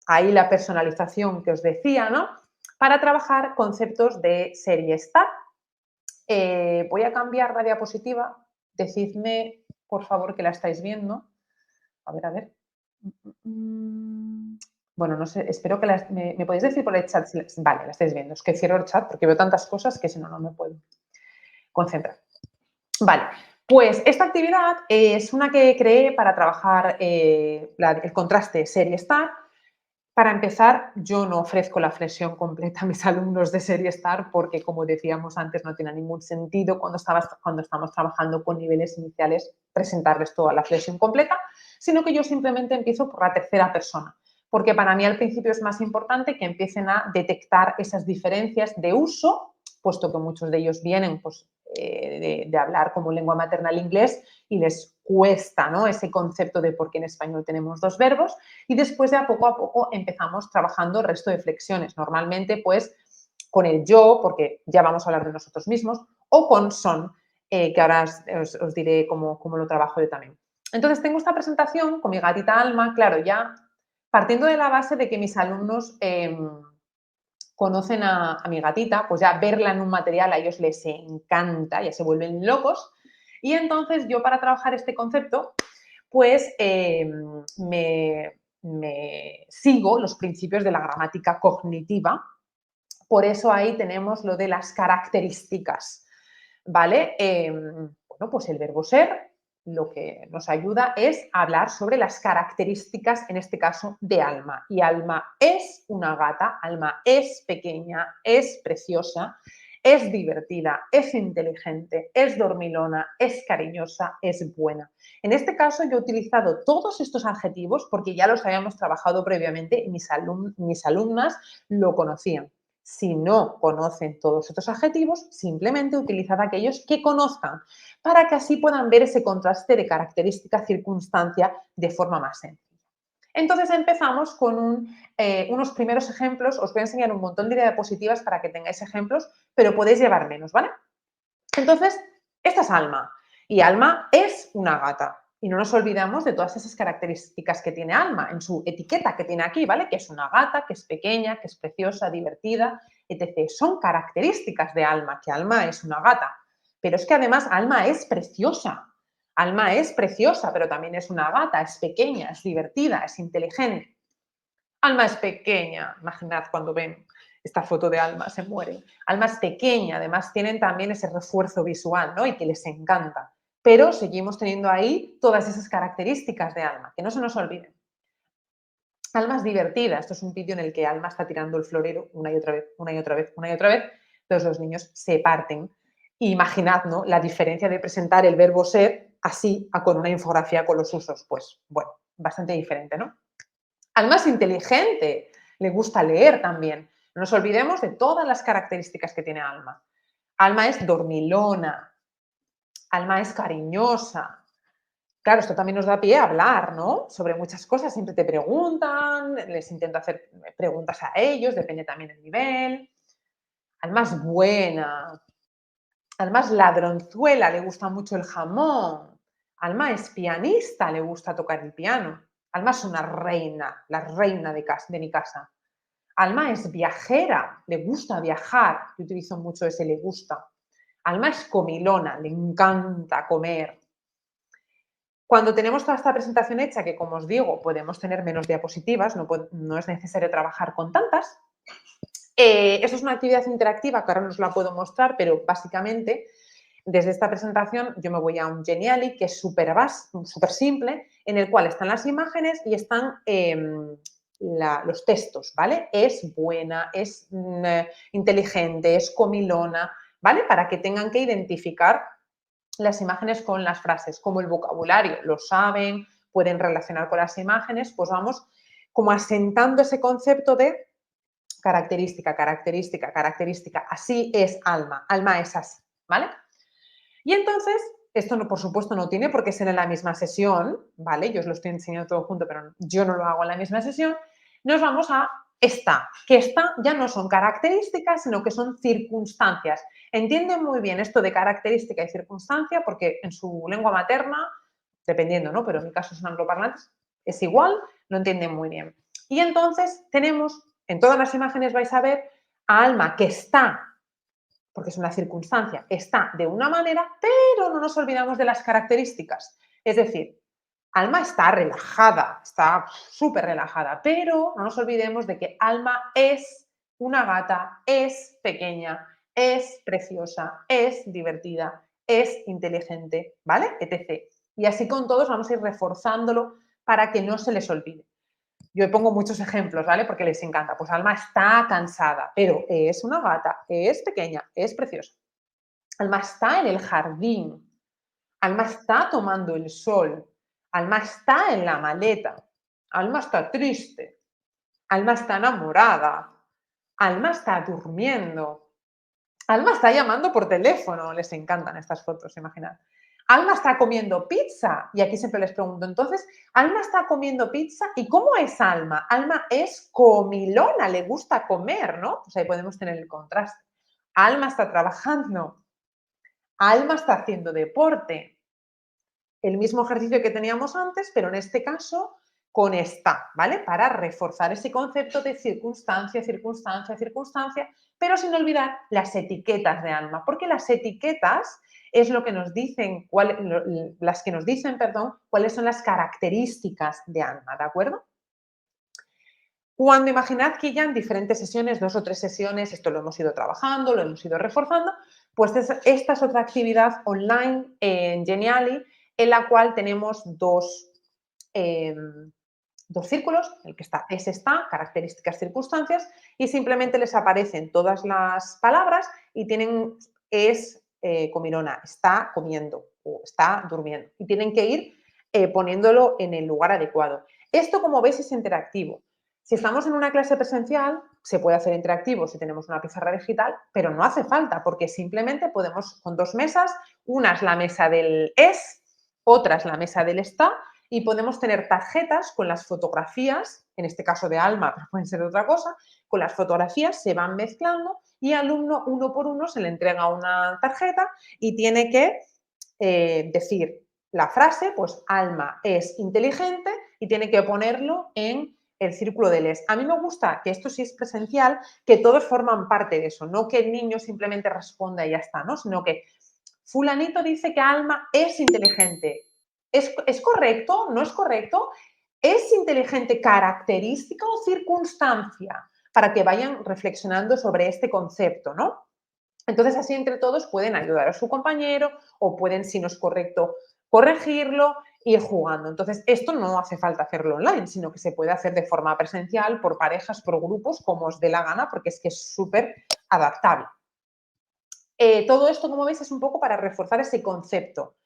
ahí la personalización que os decía, ¿no? Para trabajar conceptos de serie star. Voy a cambiar la diapositiva. Decidme, por favor, que la estáis viendo. A ver. Bueno, no sé, espero que me podéis decir por el chat. Vale, la estáis viendo. Es que cierro el chat porque veo tantas cosas que si no, no me puedo concentrar. Vale, Pues esta actividad es una que creé para trabajar el contraste serie-star. Para empezar, yo no ofrezco la flexión completa a mis alumnos de serie Star porque, como decíamos antes, no tiene ningún sentido cuando estamos trabajando con niveles iniciales presentarles toda la flexión completa, sino que yo simplemente empiezo por la tercera persona, porque para mí al principio es más importante que empiecen a detectar esas diferencias de uso, puesto que muchos de ellos vienen pues, de hablar como lengua materna el inglés y les cuesta, ¿no?, ese concepto de por qué en español tenemos dos verbos. Y después de a poco empezamos trabajando el resto de flexiones. Normalmente, pues, con el yo, porque ya vamos a hablar de nosotros mismos, o con son, que ahora os diré cómo lo trabajo yo también. Entonces, tengo esta presentación con mi gatita Alma, claro, ya partiendo de la base de que mis alumnos conocen a mi gatita, pues ya verla en un material a ellos les encanta, ya se vuelven locos. Y entonces yo para trabajar este concepto pues me sigo los principios de la gramática cognitiva. Por eso ahí tenemos lo de las características, ¿vale? Bueno, pues el verbo ser lo que nos ayuda es hablar sobre las características, en este caso, de Alma. Y Alma es una gata, Alma es pequeña, es preciosa, es divertida, es inteligente, es dormilona, es cariñosa, es buena. En este caso yo he utilizado todos estos adjetivos porque ya los habíamos trabajado previamente y mis alumnas lo conocían. Si no conocen todos estos adjetivos, simplemente utilizad aquellos que conozcan para que así puedan ver ese contraste de característica-circunstancia de forma más sencilla. Entonces empezamos con unos primeros ejemplos. Os voy a enseñar un montón de diapositivas para que tengáis ejemplos, pero podéis llevar menos, ¿vale? Entonces, esta es Alma y Alma es una gata. Y no nos olvidamos de todas esas características que tiene Alma en su etiqueta que tiene aquí, ¿vale? Que es una gata, que es pequeña, que es preciosa, divertida, etc. Son características de Alma, que Alma es una gata. Pero es que además Alma es preciosa. Alma es preciosa, pero también es una gata, es pequeña, es divertida, es inteligente. Alma es pequeña, imaginad cuando ven esta foto de Alma, se mueren. Alma es pequeña, además tienen también ese refuerzo visual, ¿no? Y que les encanta. Pero seguimos teniendo ahí todas esas características de Alma, que no se nos olviden. Alma es divertida. Esto es un vídeo en el que Alma está tirando el florero una y otra vez, una y otra vez, una y otra vez. Entonces los niños se parten. Imaginad, ¿no?, la diferencia de presentar el verbo ser así a con una infografía con los usos. Pues, bueno, bastante diferente, ¿no? Alma es inteligente, le gusta leer también. No nos olvidemos de todas las características que tiene Alma. Alma es dormilona, Alma es cariñosa. Claro, esto también nos da pie a hablar, ¿no? Sobre muchas cosas. Siempre te preguntan, les intento hacer preguntas a ellos, depende también del nivel. Alma es buena, Alma es ladronzuela, le gusta mucho el jamón. Alma es pianista, le gusta tocar el piano. Alma es una reina, la reina de mi casa. Alma es viajera, le gusta viajar. Yo utilizo mucho ese le gusta. Alma es comilona, le encanta comer. Cuando tenemos toda esta presentación hecha, que como os digo, podemos tener menos diapositivas, no es necesario trabajar con tantas. Esto es una actividad interactiva que ahora no os la puedo mostrar, pero básicamente desde esta presentación yo me voy a un Geniali que es súper simple, en el cual están las imágenes y están los textos, ¿vale? Es buena, es inteligente, es comilona, ¿vale? Para que tengan que identificar las imágenes con las frases, como el vocabulario, lo saben, pueden relacionar con las imágenes, pues vamos como asentando ese concepto de característica, característica, característica. Así es Alma, Alma es así, ¿vale? Y entonces, esto no, por supuesto no tiene por qué ser en la misma sesión, ¿vale? Yo os lo estoy enseñando todo junto, pero yo no lo hago en la misma sesión. Nos vamos a esta, que esta ya no son características, sino que son circunstancias. Entienden muy bien esto de característica y circunstancia porque en su lengua materna, dependiendo, ¿no? Pero en mi caso son angloparlantes, es igual, lo entienden muy bien. Y entonces tenemos, en todas las imágenes vais a ver a Alma que está, porque es una circunstancia, está de una manera, pero no nos olvidamos de las características. Es decir, Alma está relajada, está súper relajada, pero no nos olvidemos de que Alma es una gata, es pequeña, es preciosa, es divertida, es inteligente, ¿vale? Etc. Y así con todos vamos a ir reforzándolo para que no se les olvide. Yo pongo muchos ejemplos, ¿vale? Porque les encanta. Pues Alma está cansada, pero es una gata, es pequeña, es preciosa. Alma está en el jardín. Alma está tomando el sol. Alma está en la maleta. Alma está triste. Alma está enamorada. Alma está durmiendo. Alma está llamando por teléfono. Les encantan estas fotos, imaginad. Alma está comiendo pizza. Y aquí siempre les pregunto, entonces, Alma está comiendo pizza. ¿Y cómo es Alma? Alma es comilona, le gusta comer, ¿no? Pues ahí podemos tener el contraste. Alma está trabajando. Alma está haciendo deporte. El mismo ejercicio que teníamos antes, pero en este caso con está, ¿vale? Para reforzar ese concepto de circunstancia, circunstancia, circunstancia, pero sin olvidar las etiquetas de Alma, porque las etiquetas es lo que nos dicen, las que nos dicen, perdón, cuáles son las características de Alma, ¿de acuerdo? Cuando imaginad que ya en diferentes sesiones, 2 o 3 sesiones, esto lo hemos ido trabajando, lo hemos ido reforzando, pues esta es otra actividad online en Geniali en la cual tenemos dos círculos, el que está, características, circunstancias, y simplemente les aparecen todas las palabras y tienen, comilona, está comiendo o está durmiendo. Y tienen que ir poniéndolo en el lugar adecuado. Esto, como veis, es interactivo. Si estamos en una clase presencial, se puede hacer interactivo si tenemos una pizarra digital, pero no hace falta porque simplemente podemos con 2 mesas, una es la mesa del es, otra es la mesa del está y podemos tener tarjetas con las fotografías, en este caso de Alma, pero pueden ser de otra cosa, con las fotografías se van mezclando y al alumno uno por uno se le entrega una tarjeta y tiene que decir la frase, pues Alma es inteligente y tiene que ponerlo en el círculo del es. A mí me gusta que esto sí es presencial, que todos forman parte de eso, no que el niño simplemente responda y ya está, ¿no? Sino que fulanito dice que Alma es inteligente. ¿Es correcto? ¿No es correcto? ¿Es inteligente característica o circunstancia? Para que vayan reflexionando sobre este concepto, ¿no? Entonces, así entre todos pueden ayudar a su compañero o pueden, si no es correcto, corregirlo e ir jugando. Entonces, esto no hace falta hacerlo online, sino que se puede hacer de forma presencial, por parejas, por grupos, como os dé la gana, porque es que es súper adaptable. Todo esto, como veis, es un poco para reforzar ese concepto.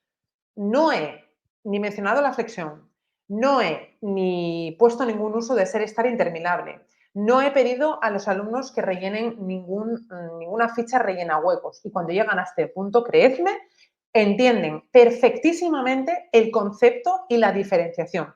No he ni mencionado la flexión, no he ni puesto ningún uso de ser, estar interminable, no he pedido a los alumnos que rellenen ninguna ficha rellena huecos y cuando llegan a este punto, creedme, entienden perfectísimamente el concepto y la diferenciación.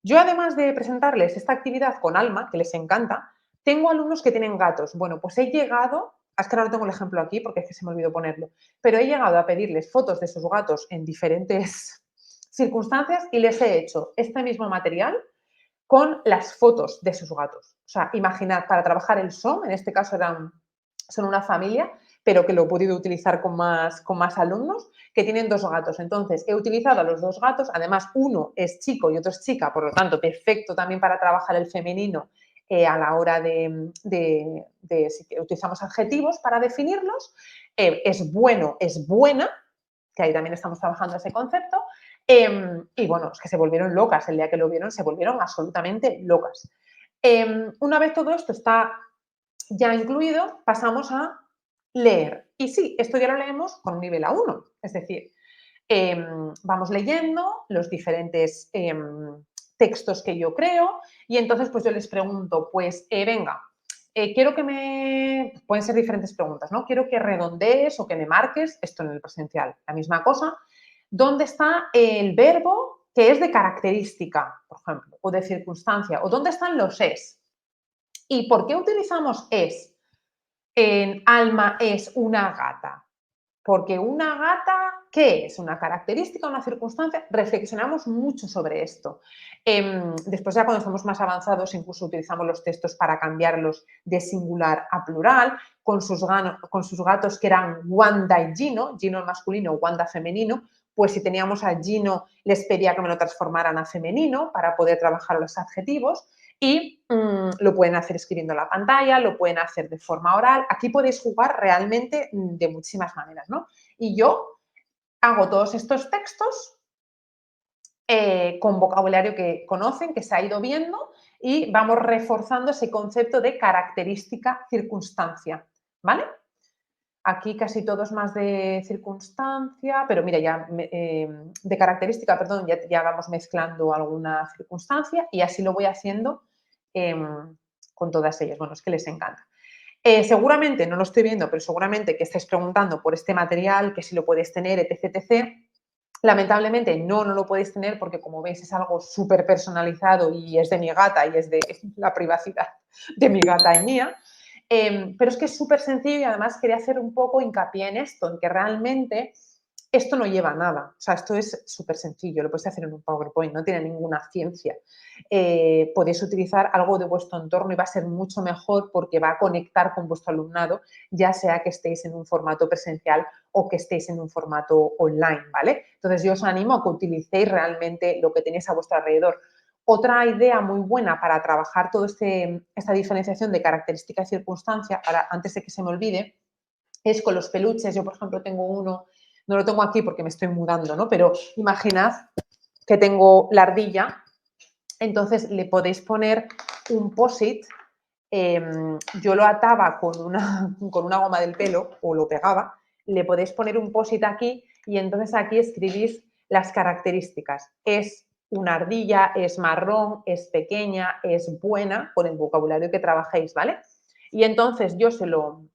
Yo, además de presentarles esta actividad con Alma, que les encanta, tengo alumnos que tienen gatos. Bueno, pues he llegado, es que ahora no tengo el ejemplo aquí porque es que se me olvidó ponerlo, pero he llegado a pedirles fotos de sus gatos en diferentes circunstancias y les he hecho este mismo material con las fotos de sus gatos. O sea, imaginad, para trabajar el SOM, en este caso son una familia, pero que lo he podido utilizar con más alumnos, que tienen 2 gatos. Entonces, he utilizado a los 2 gatos, además uno es chico y otro es chica, por lo tanto, perfecto también para trabajar el femenino a la hora de si utilizamos adjetivos para definirlos. Es bueno, es buena, que ahí también estamos trabajando ese concepto. Y bueno, es que se volvieron locas, el día que lo vieron se volvieron absolutamente locas. Una vez todo esto está ya incluido, pasamos a leer. Y sí, esto ya lo leemos con un nivel A1, es decir, vamos leyendo los diferentes textos que yo creo y entonces pues yo les pregunto, pues venga, quiero que pueden ser diferentes preguntas, ¿no? Quiero que redondees o que me marques, esto en el presencial, la misma cosa, ¿dónde está el verbo que es de característica, por ejemplo, o de circunstancia? ¿O dónde están los es? ¿Y por qué utilizamos es en Alma es una gata? Porque una gata, ¿qué es? ¿Una característica, una circunstancia? Reflexionamos mucho sobre esto. Después ya cuando estamos más avanzados incluso utilizamos los textos para cambiarlos de singular a plural, con sus gatos que eran Wanda y Gino, Gino masculino, Wanda femenino, pues si teníamos a Gino les pedía que me lo transformaran a femenino para poder trabajar los adjetivos y lo pueden hacer escribiendo en la pantalla, lo pueden hacer de forma oral. Aquí podéis jugar realmente de muchísimas maneras, ¿no? Y yo hago todos estos textos con vocabulario que conocen, que se ha ido viendo y vamos reforzando ese concepto de característica circunstancia, ¿vale? Aquí casi todo es más de circunstancia, pero mira, de característica, perdón, ya vamos mezclando alguna circunstancia y así lo voy haciendo con todas ellas. Bueno, es que les encanta. Seguramente, no lo estoy viendo, pero seguramente que estáis preguntando por este material, que si lo puedes tener, etc, etc. Lamentablemente no lo podéis tener porque, como veis, es algo súper personalizado y es de mi gata y es de la privacidad de mi gata y mía. Pero es que es súper sencillo y además quería hacer un poco hincapié en esto, en que realmente esto no lleva a nada. O sea, esto es súper sencillo, lo puedes hacer en un PowerPoint, no tiene ninguna ciencia. Podéis utilizar algo de vuestro entorno y va a ser mucho mejor porque va a conectar con vuestro alumnado, ya sea que estéis en un formato presencial o que estéis en un formato online, ¿vale? Entonces yo os animo a que utilicéis realmente lo que tenéis a vuestro alrededor. Otra idea muy buena para trabajar toda esta diferenciación de característica y circunstancia, antes de que se me olvide, es con los peluches. Yo, por ejemplo, tengo uno, no lo tengo aquí porque me estoy mudando, ¿no? Pero imaginad que tengo la ardilla, entonces le podéis poner un post-it. Yo lo ataba con una goma del pelo o lo pegaba, le podéis poner un post-it aquí y entonces aquí escribís las características. Es una ardilla, es marrón, es pequeña, es buena, con el vocabulario que trabajéis, ¿vale? Y entonces yo se lo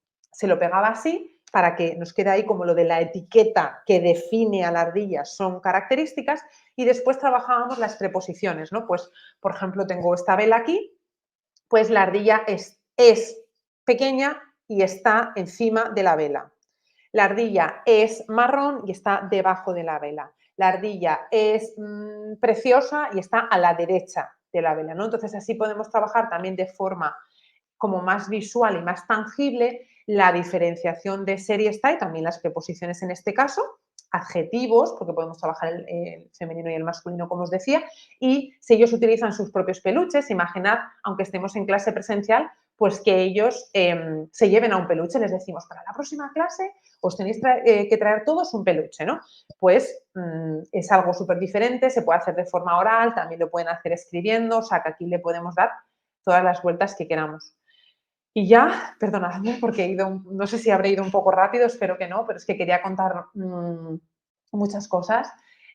pegaba así para que nos quede ahí como lo de la etiqueta que define a la ardilla son características y después trabajábamos las preposiciones, ¿no? Pues, por ejemplo, tengo esta vela aquí, pues la ardilla es pequeña y está encima de la vela. La ardilla es marrón y está debajo de la vela. La ardilla es preciosa y está a la derecha de la vela, ¿no? Entonces así podemos trabajar también de forma como más visual y más tangible la diferenciación de ser y está y también las preposiciones en este caso, adjetivos, porque podemos trabajar el femenino y el masculino, como os decía, y si ellos utilizan sus propios peluches, imaginad, aunque estemos en clase presencial, pues que ellos se lleven a un peluche, les decimos, para la próxima clase os tenéis que traer todos un peluche, ¿no? Pues es algo súper diferente, se puede hacer de forma oral, también lo pueden hacer escribiendo, o sea que aquí le podemos dar todas las vueltas que queramos. Y ya, perdonadme porque no sé si habré ido un poco rápido, espero que no, pero es que quería contar muchas cosas.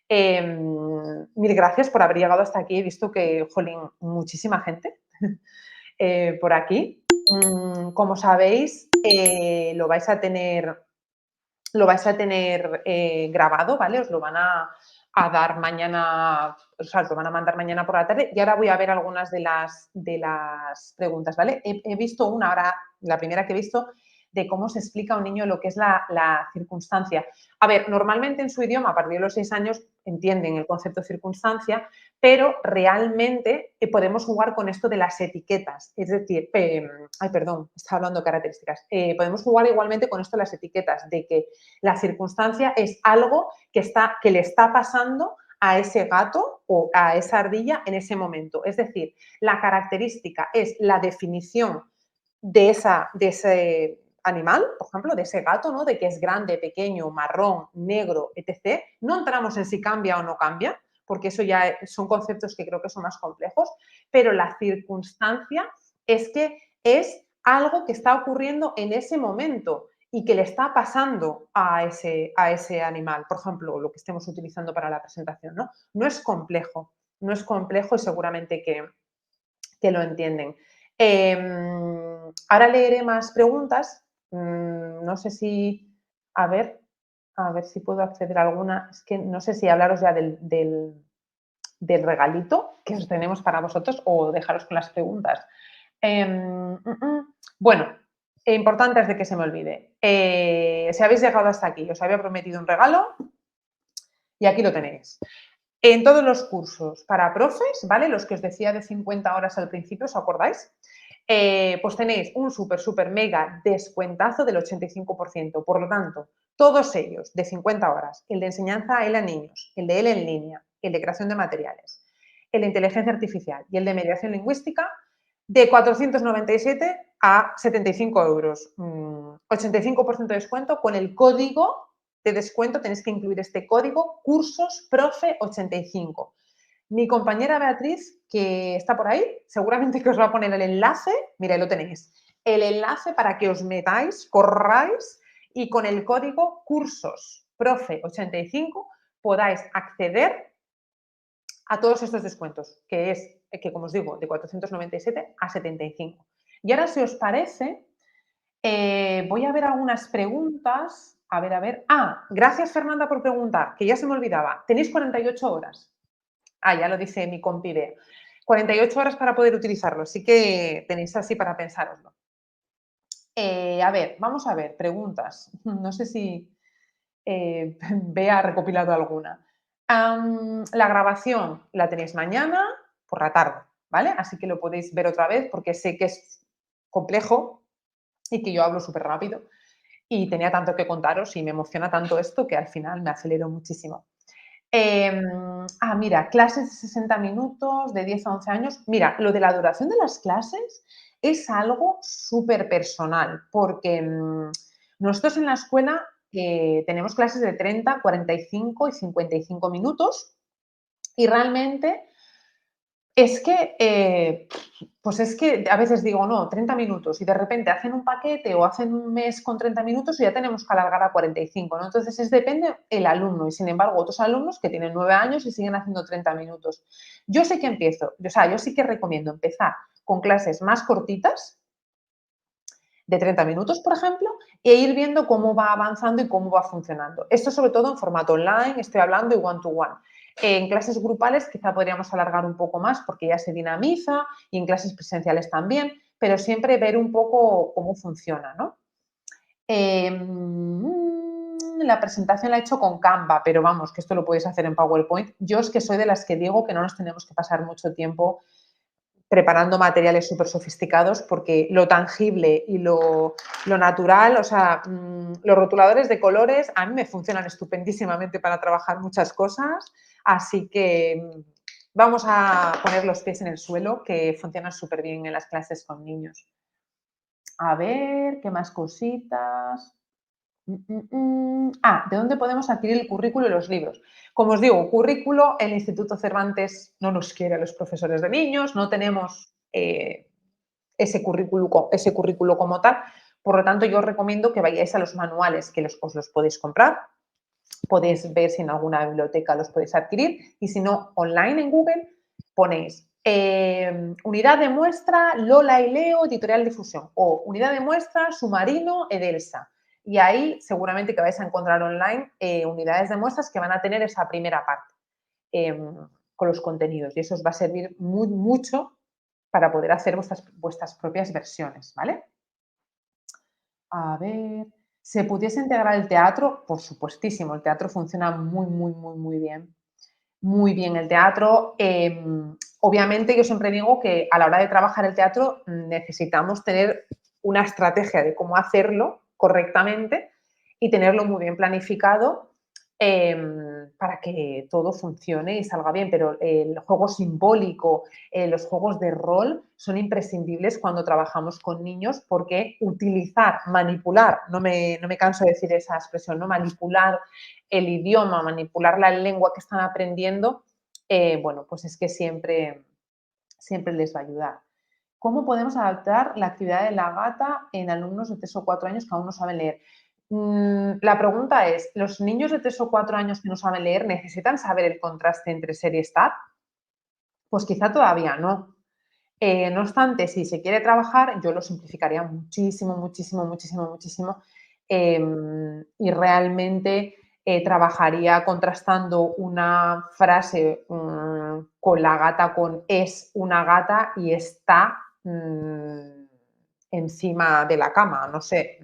Mil gracias por haber llegado hasta aquí. He visto que, jolín, muchísima gente por aquí. Como sabéis, lo vais a tener grabado, ¿vale? Os lo van a dar mañana, o sea, os lo van a mandar mañana por la tarde y ahora voy a ver algunas de las preguntas, ¿vale? He visto una ahora, la primera que he visto, de cómo se explica a un niño lo que es la circunstancia. A ver, normalmente en su idioma, a partir de los 6 años, entienden el concepto de circunstancia, pero realmente podemos jugar con esto de las etiquetas. Es decir, ay, perdón, estaba hablando de características. Podemos jugar igualmente con esto de las etiquetas, de que la circunstancia es algo que le está pasando a ese gato o a esa ardilla en ese momento. Es decir, la característica es la definición de ese animal, por ejemplo, de ese gato, ¿no? De que es grande, pequeño, marrón, negro, etc. No entramos en si cambia o no cambia, porque eso ya son conceptos que creo que son más complejos, pero la circunstancia es que es algo que está ocurriendo en ese momento y que le está pasando a ese animal, por ejemplo, lo que estemos utilizando para la presentación, ¿no? No es complejo y seguramente que lo entienden. Ahora leeré más preguntas. No sé si, a ver si puedo acceder a alguna. Es que no sé si hablaros ya del regalito que os tenemos para vosotros o dejaros con las preguntas. Bueno, importante antes de que se me olvide. Si habéis llegado hasta aquí, os había prometido un regalo y aquí lo tenéis. En todos los cursos para profes, ¿vale? Los que os decía de 50 horas al principio, ¿os acordáis? Pues tenéis un súper mega descuentazo del 85%. Por lo tanto, todos ellos de 50 horas, el de enseñanza a él a niños, el de él en línea, el de creación de materiales, el de inteligencia artificial y el de mediación lingüística, de 497 a 75 euros. 85% de descuento con el código de descuento tenéis que incluir este código cursosprofe85. Mi compañera Beatriz, que está por ahí, seguramente que os va a poner el enlace, mira, lo tenéis, el enlace para que os metáis, corráis y con el código cursosprofe85 podáis acceder a todos estos descuentos, que como os digo, de 497 a 75. Y ahora, si os parece, voy a ver algunas preguntas. A ver, a ver. Gracias Fernanda por preguntar, que ya se me olvidaba. Tenéis 48 horas. Ya lo dice mi compi Bea. 48 horas para poder utilizarlo, así que tenéis así para pensároslo. A ver, vamos a ver, preguntas. No sé si Bea ha recopilado alguna. La grabación la tenéis mañana por la tarde, ¿vale? Así que lo podéis ver otra vez porque sé que es complejo y que yo hablo súper rápido y tenía tanto que contaros y me emociona tanto esto que al final me acelero muchísimo. Mira, clases de 60 minutos, de 10 a 11 años. Mira, lo de la duración de las clases es algo súper personal, porque nosotros en la escuela tenemos clases de 30, 45 y 55 minutos y realmente es que, pues es que a veces digo, no, 30 minutos y de repente hacen un paquete o hacen un mes con 30 minutos y ya tenemos que alargar a 45, ¿no? Entonces, depende el alumno y, sin embargo, otros alumnos que tienen 9 años y siguen haciendo 30 minutos. Yo sí que yo sí que recomiendo empezar con clases más cortitas, de 30 minutos, por ejemplo, e ir viendo cómo va avanzando y cómo va funcionando. Esto sobre todo en formato online, estoy hablando y one-to-one. En clases grupales quizá podríamos alargar un poco más porque ya se dinamiza y en clases presenciales también, pero siempre ver un poco cómo funciona, ¿no? La presentación la he hecho con Canva, pero vamos, que esto lo podéis hacer en PowerPoint. Yo es que soy de las que digo que no nos tenemos que pasar mucho tiempo preparando materiales súper sofisticados porque lo tangible y lo natural, o sea, los rotuladores de colores a mí me funcionan estupendísimamente para trabajar muchas cosas, así que vamos a poner los pies en el suelo, que funcionan súper bien en las clases con niños. A ver, ¿qué más cositas? ¿De dónde podemos adquirir el currículo y los libros? Como os digo, currículo, el Instituto Cervantes no nos quiere a los profesores de niños, no tenemos ese currículo como tal. Por lo tanto, yo os recomiendo que vayáis a los manuales, que os los podéis comprar. Podéis ver si en alguna biblioteca los podéis adquirir y si no, online en Google ponéis unidad de muestra Lola y Leo, editorial difusión, o unidad de muestra Submarino, Edelsa. Y ahí seguramente que vais a encontrar online unidades de muestras que van a tener esa primera parte con los contenidos. Y eso os va a servir mucho para poder hacer vuestras propias versiones, ¿vale? A ver, ¿se pudiese integrar el teatro? Por supuestísimo, el teatro funciona muy, muy, muy, muy bien. Muy bien el teatro. Obviamente yo siempre digo que a la hora de trabajar el teatro necesitamos tener una estrategia de cómo hacerlo correctamente y tenerlo muy bien planificado para que todo funcione y salga bien. Pero el juego simbólico, los juegos de rol son imprescindibles cuando trabajamos con niños porque utilizar, manipular, no me canso de decir esa expresión, ¿no? Manipular el idioma, manipular la lengua que están aprendiendo, bueno, pues es que siempre les va a ayudar. ¿Cómo podemos adaptar la actividad de la gata en alumnos de 3 o 4 años que aún no saben leer? La pregunta es, ¿los niños de 3 o 4 años que no saben leer necesitan saber el contraste entre ser y estar? Pues quizá todavía no. No obstante, si se quiere trabajar, yo lo simplificaría muchísimo, muchísimo, muchísimo, muchísimo y realmente trabajaría contrastando una frase con la gata con es una gata y está encima de la cama, no sé.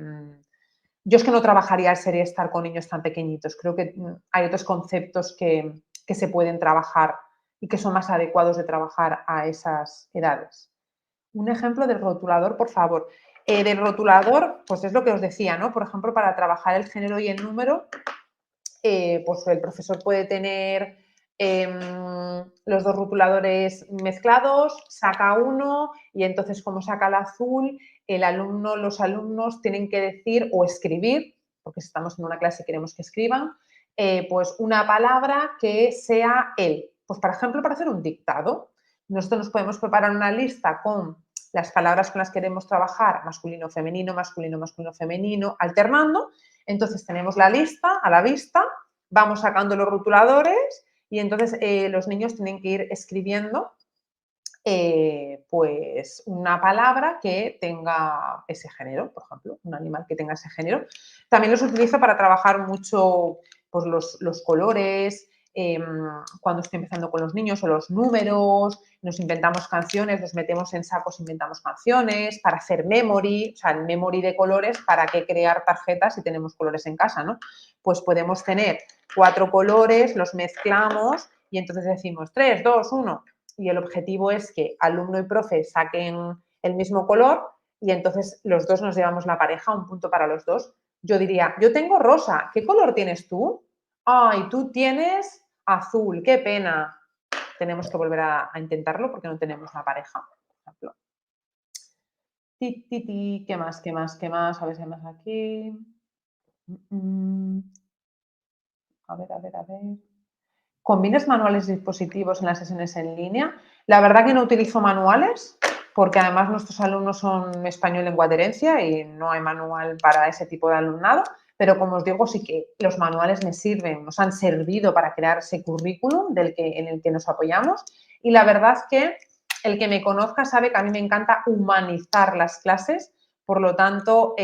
Yo es que no trabajaría el ser y estar con niños tan pequeñitos. Creo que hay otros conceptos que se pueden trabajar y que son más adecuados de trabajar a esas edades. Un ejemplo del rotulador, por favor. Del rotulador, pues es lo que os decía, ¿no? Por ejemplo, para trabajar el género y el número, pues el profesor puede tener los dos rotuladores mezclados, saca uno y entonces como saca el azul, los alumnos tienen que decir o escribir porque si estamos en una clase y queremos que escriban, pues una palabra que sea él. Pues, por ejemplo, para hacer un dictado, nosotros nos podemos preparar una lista con las palabras con las que queremos trabajar, masculino, femenino, masculino, masculino, femenino, alternando. Entonces tenemos la lista a la vista, vamos sacando los rotuladores y entonces los niños tienen que ir escribiendo pues una palabra que tenga ese género, por ejemplo, un animal que tenga ese género. También los utilizo para trabajar mucho pues, los colores, cuando estoy empezando con los niños, o los números, nos inventamos canciones, nos metemos en sacos, inventamos canciones, para hacer memory, o sea, el memory de colores, ¿para qué crear tarjetas si tenemos colores en casa, no? Pues podemos tener 4 colores, los mezclamos y entonces decimos 3, 2, 1 y el objetivo es que alumno y profe saquen el mismo color y entonces los dos nos llevamos la pareja, un punto para los dos. Yo diría, yo tengo rosa, ¿qué color tienes tú? Ay, tú tienes azul, qué pena. Tenemos que volver a intentarlo porque no tenemos la pareja, por ejemplo. Ti, ti, ti. ¿Qué más? ¿Qué más? ¿Qué más? A ver si hay más aquí. A ver, a ver, a ver. ¿Combinas manuales y dispositivos en las sesiones en línea? La verdad que no utilizo manuales porque además nuestros alumnos son español lengua de herencia y no hay manual para ese tipo de alumnado, pero como os digo, sí que los manuales me sirven, nos han servido para crear ese currículum en el que nos apoyamos y la verdad que el que me conozca sabe que a mí me encanta humanizar las clases, por lo tanto,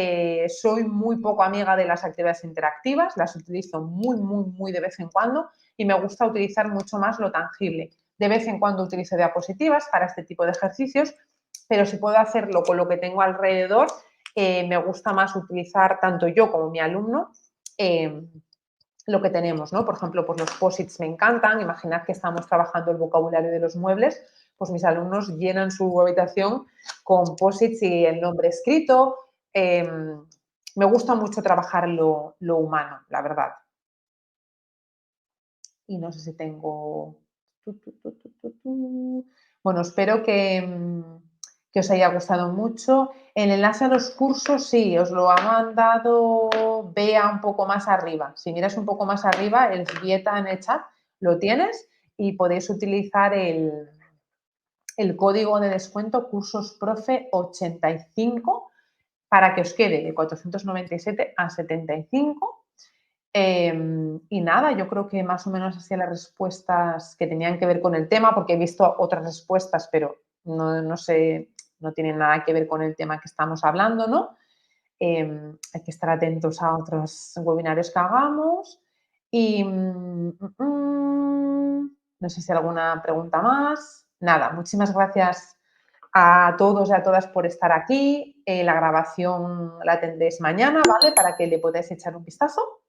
soy muy poco amiga de las actividades interactivas, las utilizo muy, muy, muy de vez en cuando y me gusta utilizar mucho más lo tangible. De vez en cuando utilizo diapositivas para este tipo de ejercicios, pero si puedo hacerlo con lo que tengo alrededor, me gusta más utilizar tanto yo como mi alumno lo que tenemos, ¿no? Por ejemplo, pues los posits me encantan. Imaginad que estamos trabajando el vocabulario de los muebles, pues mis alumnos llenan su habitación con posits y el nombre escrito. Me gusta mucho trabajar lo humano, la verdad. Y no sé si tengo... Bueno, espero que os haya gustado mucho. El enlace a los cursos, sí, os lo ha mandado Bea un poco más arriba. Si miras un poco más arriba, el Vieta en el chat, lo tienes y podéis utilizar el código de descuento cursosprofe85 para que os quede de 497 a 75. Y nada, yo creo que más o menos hacía las respuestas que tenían que ver con el tema, porque he visto otras respuestas, pero no sé, no tienen nada que ver con el tema que estamos hablando, ¿no? Hay que estar atentos a otros webinarios que hagamos. Y no sé si hay alguna pregunta más. Nada, muchísimas gracias a todos y a todas por estar aquí. La grabación la tendréis mañana, ¿vale? Para que le podáis echar un vistazo.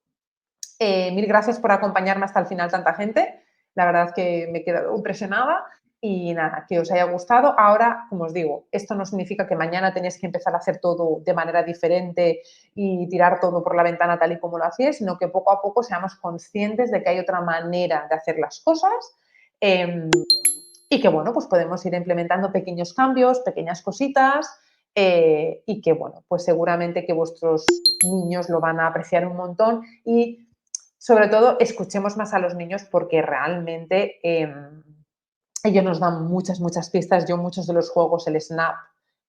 Mil gracias por acompañarme hasta el final tanta gente. La verdad es que me he quedado impresionada y nada, que os haya gustado. Ahora, como os digo, esto no significa que mañana tenéis que empezar a hacer todo de manera diferente y tirar todo por la ventana tal y como lo hacéis, sino que poco a poco seamos conscientes de que hay otra manera de hacer las cosas y que, bueno, pues podemos ir implementando pequeños cambios, pequeñas cositas y que, bueno, pues seguramente que vuestros niños lo van a apreciar un montón y sobre todo, escuchemos más a los niños porque realmente ellos nos dan muchas, muchas pistas. Yo muchos de los juegos, el Snap,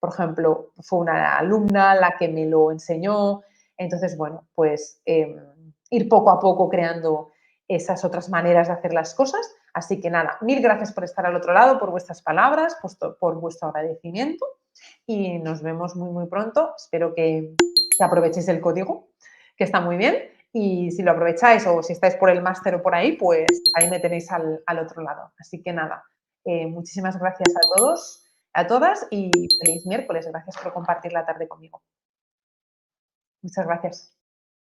por ejemplo, fue una alumna la que me lo enseñó. Entonces, bueno, pues ir poco a poco creando esas otras maneras de hacer las cosas. Así que nada, mil gracias por estar al otro lado, por vuestras palabras, por vuestro agradecimiento y nos vemos muy, muy pronto. Espero que aprovechéis el código, que está muy bien. Y si lo aprovecháis o si estáis por el máster o por ahí, pues ahí me tenéis al otro lado. Así que nada, muchísimas gracias a todos, a todas y feliz miércoles. Gracias por compartir la tarde conmigo. Muchas gracias.